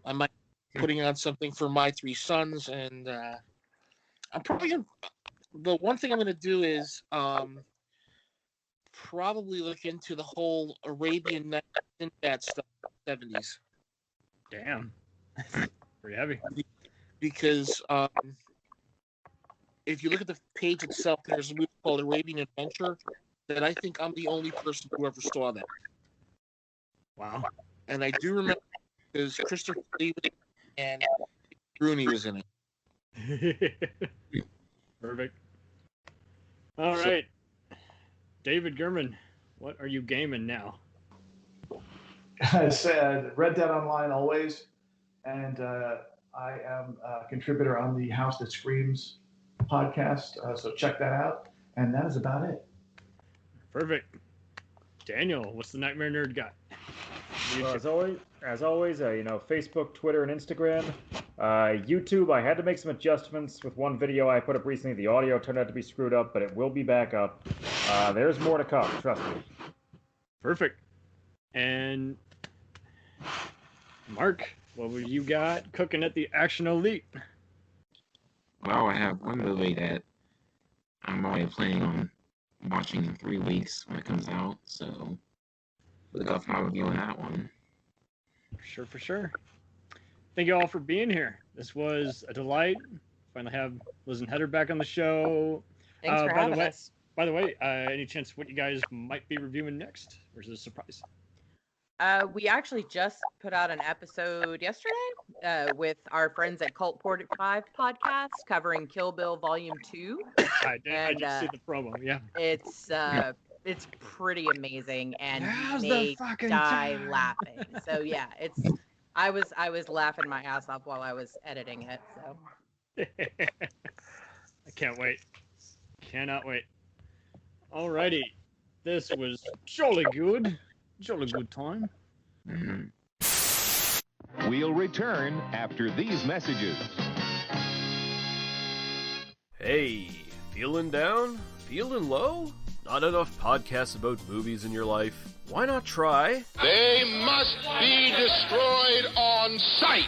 I might be putting on something for my 3 sons, and I'm probably gonna. The one thing I'm going to do is probably look into the whole Arabian Nights Sinbad stuff in the 70s.
Damn. Pretty heavy.
Because if you look at the page itself, there's a movie called Arabian Adventure that I think I'm the only person who ever saw that.
Wow.
And I do remember because Christopher Lee and Rooney was in it.
Perfect. All right. David Gherman, what are you gaming now?
I said Red Dead Online always, and I am a contributor on the House That Screams podcast, so check that out. And that is about it.
Perfect. Daniel, what's the Nightmare Nerd got?
Well, as always, Facebook, Twitter, and Instagram. YouTube, I had to make some adjustments with one video I put up recently. The audio turned out to be screwed up, but it will be back up. There's more to come, trust me.
Perfect. And Mark, what have you got cooking at the Action Elite?
Well, I have one movie that I'm already planning on watching in 3 weeks when it comes out, so look out for my review on that one.
For sure. Thank you all for being here. This was a delight. Finally have Liz and Heather back on the show.
Thanks for having us.
By the way, any chance what you guys might be reviewing next? Or is it a surprise?
We actually just put out an episode yesterday with our friends at Cult 45 podcast covering Kill Bill Volume 2.
I did see the promo, yeah.
It's pretty amazing, and
Now's
you
the
may
fucking
die
time.
laughing. So yeah, I was laughing my ass off while I was editing it. So
I can't wait. Cannot wait. Alrighty. This was jolly good. Jolly good time.
We'll return after these messages.
Hey, feeling down? Feeling low? Not enough podcasts about movies in your life? Why not try
They must be destroyed on sight.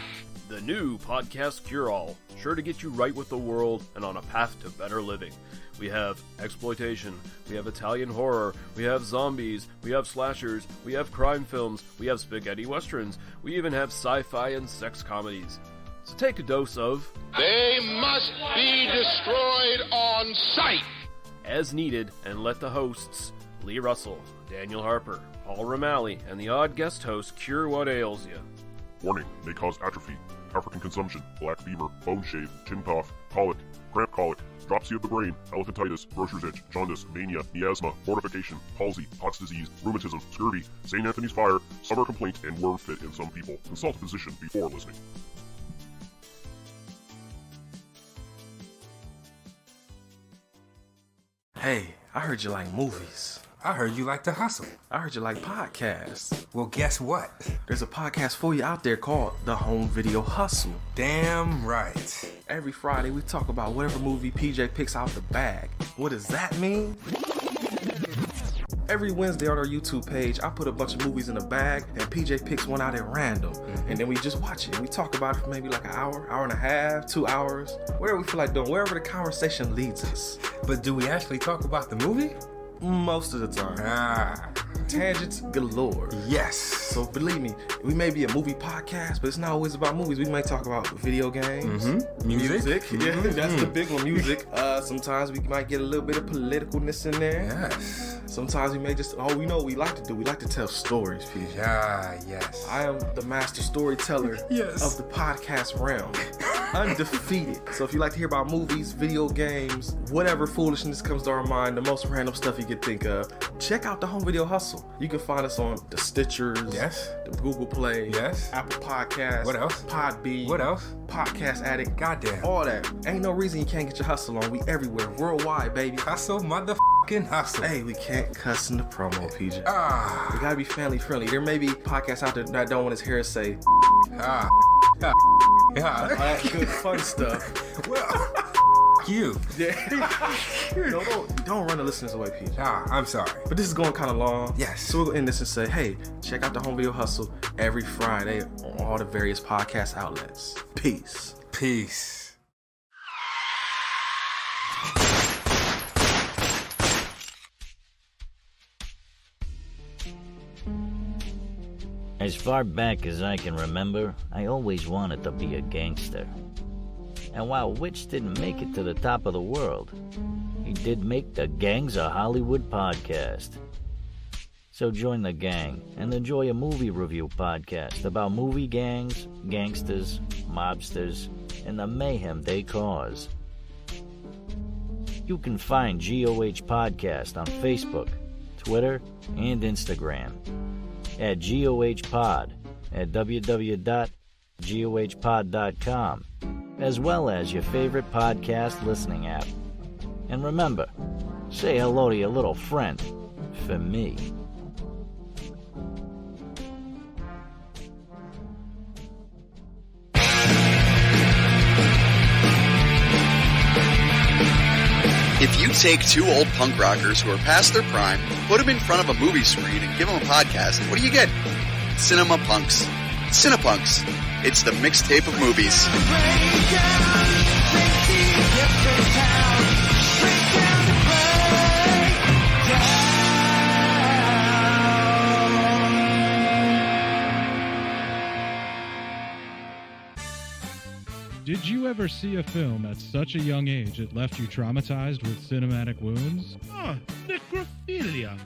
the new Podcast Cure-All? Sure to get you right with the world and on a path to better living. We have exploitation, we have Italian horror, we have zombies, we have slashers, we have crime films, we have spaghetti westerns, we even have sci-fi and sex comedies. So take a dose of
They must be destroyed on sight.
as needed, and let the hosts, Lee Russell, Daniel Harper, Paul Romali, and the odd guest host cure what ails you.
Warning, may cause atrophy, African consumption, black fever, bone shave, chin cough, colic, cramp colic, dropsy of the brain, elephantitis, grocer's itch, jaundice, mania, miasma, mortification, palsy, Pott's disease, rheumatism, scurvy, St. Anthony's fire, summer complaint, and worm fit in some people. Consult a physician before listening.
Hey, I heard you like movies.
I heard you like to hustle.
I heard you like podcasts.
Well, guess what?
There's a podcast for you out there called The Home Video Hustle.
Damn right.
Every Friday we talk about whatever movie PJ picks out the bag. What does that mean? Every Wednesday on our YouTube page, I put a bunch of movies in a bag, and PJ picks one out at random. And then we just watch it. We talk about it for maybe like an hour, hour and a half, 2 hours, whatever we feel like doing, wherever the conversation leads us.
But do we actually talk about the movie?
Most of the time. Tangents galore.
Yes.
So believe me, we may be a movie podcast, but it's not always about movies. We might talk about video games,
Music.
Yeah, that's the big one, music. Sometimes we might get a little bit of politicalness in there.
Yes.
Sometimes we may just, we know what we like to do. We like to tell stories, PJ.
Yes.
I am the master storyteller of the podcast realm. Undefeated. So if you like to hear about movies, video games, whatever foolishness comes to our mind, the most random stuff you could think of, check out The Home Video Hustle. You can find us on the Stitchers, the Google Play, Apple Podcasts,
What else?
Podbean,
What else?
Podcast Addict,
Goddamn.
all that. Ain't no reason you can't get your hustle on. We everywhere, worldwide, baby.
Hustle, motherfucking hustle.
Hey, we can't cuss in the promo, PJ. We gotta be family friendly. There may be podcasts out there that don't want his hair say all that good fun stuff.
Well, you.
Don't run the listeners away, PJ.
I'm sorry.
But this is going kind of long.
Yes.
So we'll end this and say, hey, check out the Home Video Hustle every Friday on all the various podcast outlets. Peace.
Peace.
As far back as I can remember, I always wanted to be a gangster. And while Witch didn't make it to the top of the world, he did make the Gangs of Hollywood podcast. So join the gang and enjoy a movie review podcast about movie gangs, gangsters, mobsters, and the mayhem they cause. You can find GOH Podcast on Facebook, Twitter, and Instagram at GOH Pod at www.gohpod.com, as well as your favorite podcast listening app. And remember, say hello to your little friend for me.
If you take two old punk rockers who are past their prime, put them in front of a movie screen and give them a podcast, what do you get? Cinema Punks. Cinepunks. It's the mixtape of movies.
Did you ever see a film at such a young age it left you traumatized with cinematic wounds? Necrophilia.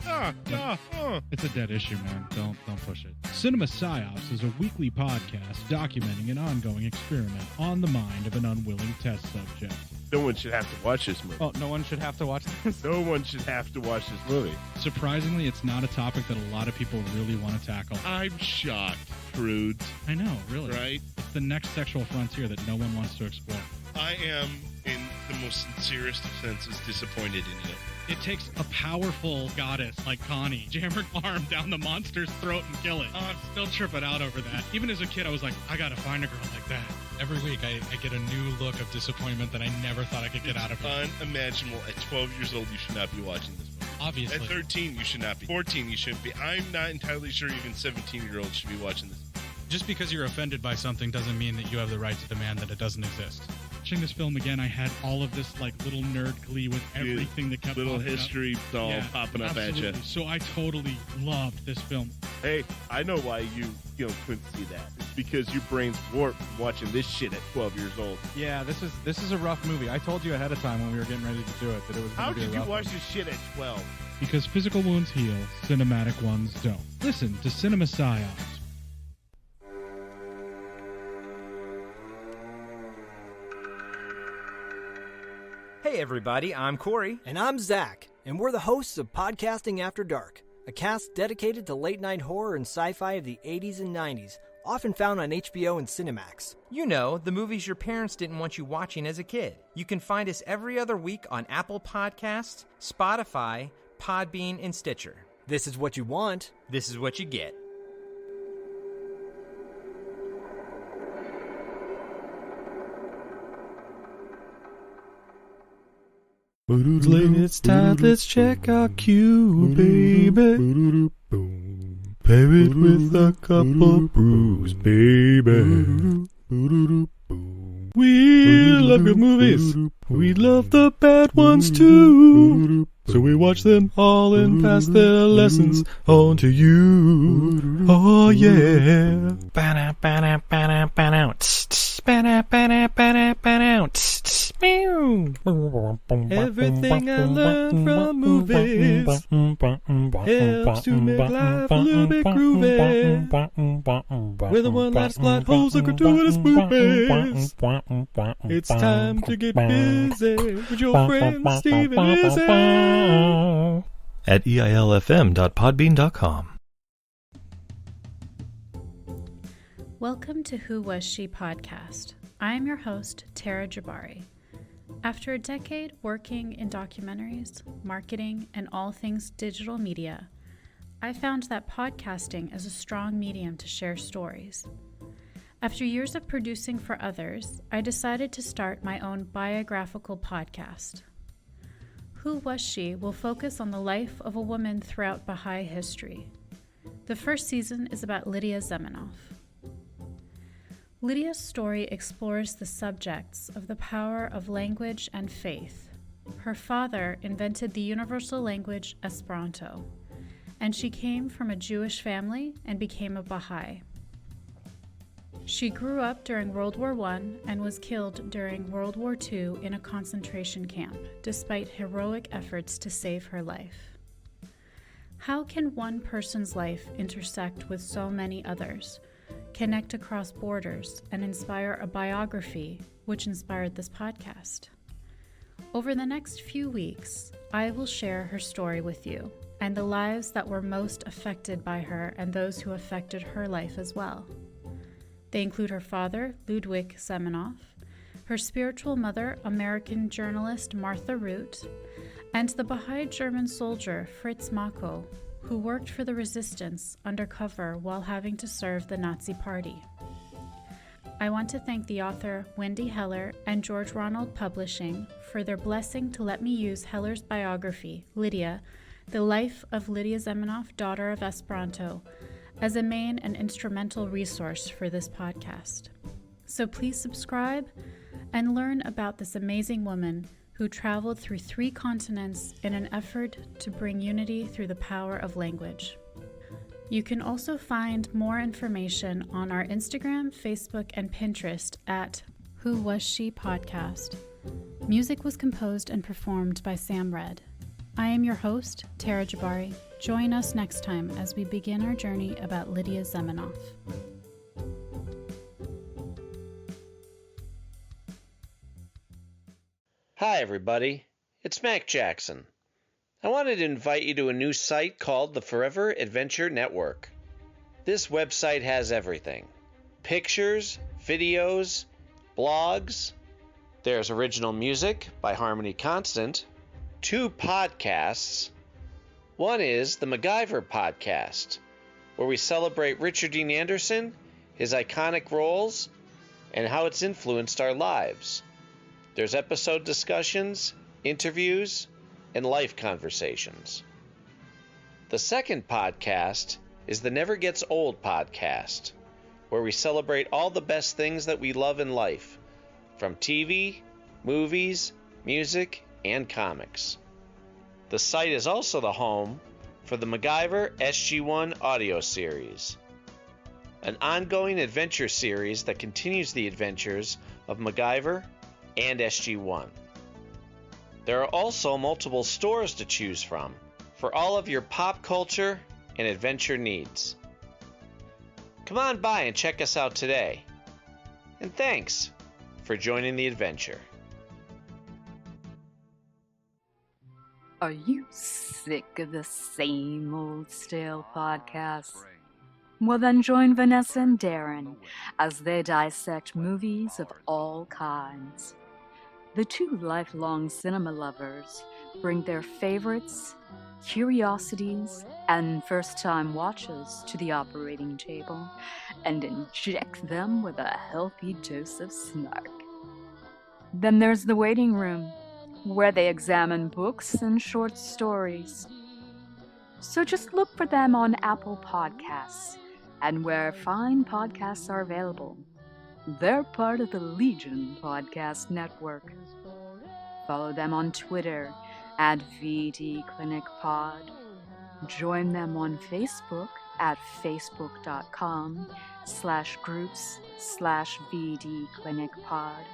It's a dead issue, man. Don't push it. Cinema Psyops is a weekly podcast documenting an ongoing experiment on the mind of an unwilling test subject.
No one should have to watch this movie.
Oh, no one should have to watch this?
No one should have to watch this movie.
Surprisingly, it's not a topic that a lot of people really want to tackle.
I'm shocked, prudes.
I know, really.
Right?
It's the next sexual frontier that no one wants to explore.
I am, in the most sincerest of senses, disappointed in it.
It takes a powerful goddess like Connie, jam her arm down the monster's throat and kill it. Oh, I'm still tripping out over that. Even as a kid, I was like, I gotta find a girl like that. Every week, I get a new look of disappointment that I never thought I could get out of her.
Unimaginable. At 12 years old, you should not be watching this movie.
Obviously.
At 13, you should not be. 14, you shouldn't be. I'm not entirely sure even 17-year-olds should be watching this.
Just because you're offended by something doesn't mean that you have the right to demand that it doesn't exist. Watching this film again, I had all of this like little nerd glee with everything that kept
little
popping
history
up.
doll popping up
absolutely.
at you.
So I totally loved this film.
Hey, I know why you couldn't see that. It's because your brain's warped from watching this shit at 12 years old.
Yeah, this is a rough movie. I told you ahead of time when we were getting ready to do it that it was
How
going to be a
did you
rough
watch
one.
this shit at 12?
Because physical wounds heal, cinematic ones don't. Listen to Cinema Psyops.
Hey everybody, I'm Corey. And I'm Zach, and we're the hosts of Podcasting After Dark, a cast dedicated to late-night horror and sci-fi of the 80s and 90s, often found on HBO and Cinemax.
You know, the movies your parents didn't want you watching as a kid. You can find us every other week on Apple Podcasts, Spotify, Podbean, and Stitcher.
This is what you want.
This is what you get.
It's time, let's check our cue, baby. Pair it with a couple brews, baby. We love good movies. We love the bad ones too. So we watch them all and pass their lessons on to you. Oh yeah. Everything I learned from movies helps to make life a little bit groovy. With a one-liner plot holes and gratuitous movies. It's time to get busy with your friend Steve and Izzy at eilfm.podbean.com.
Welcome to Who Was She podcast. I am your host, Tara Jabari. After a decade working in documentaries, marketing, and all things digital media, I found that podcasting is a strong medium to share stories. After years of producing for others, I decided to start my own biographical podcast. Who Was She will focus on the life of a woman throughout Baha'i history. The first season is about Lydia Zamenhof. Lydia's story explores the subjects of the power of language and faith. Her father invented the universal language Esperanto, and she came from a Jewish family and became a Baha'i. She grew up during World War I and was killed during World War II in a concentration camp, despite heroic efforts to save her life. How can one person's life intersect with so many others, connect across borders, and inspire a biography which inspired this podcast? Over the next few weeks, I will share her story with you and the lives that were most affected by her and those who affected her life as well. They include her father, Ludwig Zamenhof, her spiritual mother, American journalist Martha Root, and the Baha'i German soldier Fritz Mako, who worked for the resistance undercover while having to serve the Nazi Party. I want to thank the author Wendy Heller and George Ronald Publishing for their blessing to let me use Heller's biography, Lydia, The Life of Lydia Zamenhof, Daughter of Esperanto, as a main and instrumental resource for this podcast. So please subscribe and learn about this amazing woman who traveled through 3 continents in an effort to bring unity through the power of language. You can also find more information on our Instagram, Facebook, and Pinterest at Who Was She podcast. Music was composed and performed by Sam Red. I am your host, Tara Jabari. Join us next time as we begin our journey about Lydia Zamenhof.
Hi, everybody. It's Mac Jackson. I wanted to invite you to a new site called the Forever Adventure Network. This website has everything: pictures, videos, blogs. There's original music by Harmony Constant, 2 podcasts. One is the MacGyver podcast, where we celebrate Richard Dean Anderson, his iconic roles, and how it's influenced our lives. There's episode discussions, interviews, and life conversations. The second podcast is the Never Gets Old podcast, where we celebrate all the best things that we love in life, from TV, movies, music, and comics. The site is also the home for the MacGyver SG-1 audio series, an ongoing adventure series that continues the adventures of MacGyver and SG-1. There are also multiple stores to choose from for all of your pop culture and adventure needs. Come on by and check us out today. And thanks for joining the adventure.
Are you sick of the same old stale podcasts? Well, then join Vanessa and Darren as they dissect movies of all kinds. The 2 lifelong cinema lovers bring their favorites, curiosities, and first-time watches to the operating table and inject them with a healthy dose of snark. Then there's the waiting room, where they examine books and short stories. So just look for them on Apple Podcasts and where fine podcasts are available. They're part of the Legion Podcast Network. Follow them on Twitter at VDClinicPod. Join them on Facebook at facebook.com/groups/VDClinicPod.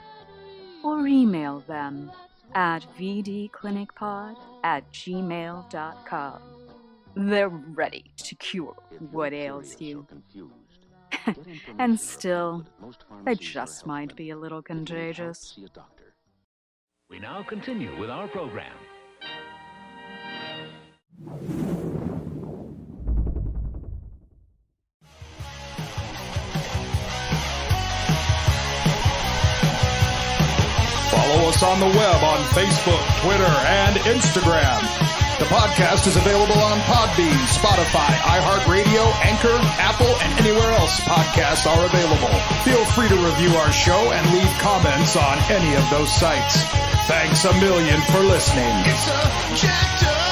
Or email them at vdclinicpod@gmail.com. They're ready to cure what ails you. And still, they just might be a little contagious.
We now continue with our program.
Follow us on the web on Facebook, Twitter, and Instagram. The podcast is available on Podbean, Spotify, iHeartRadio, Anchor, Apple, and anywhere else podcasts are available. Feel free to review our show and leave comments on any of those sites. Thanks a million for listening.
It's a jacked up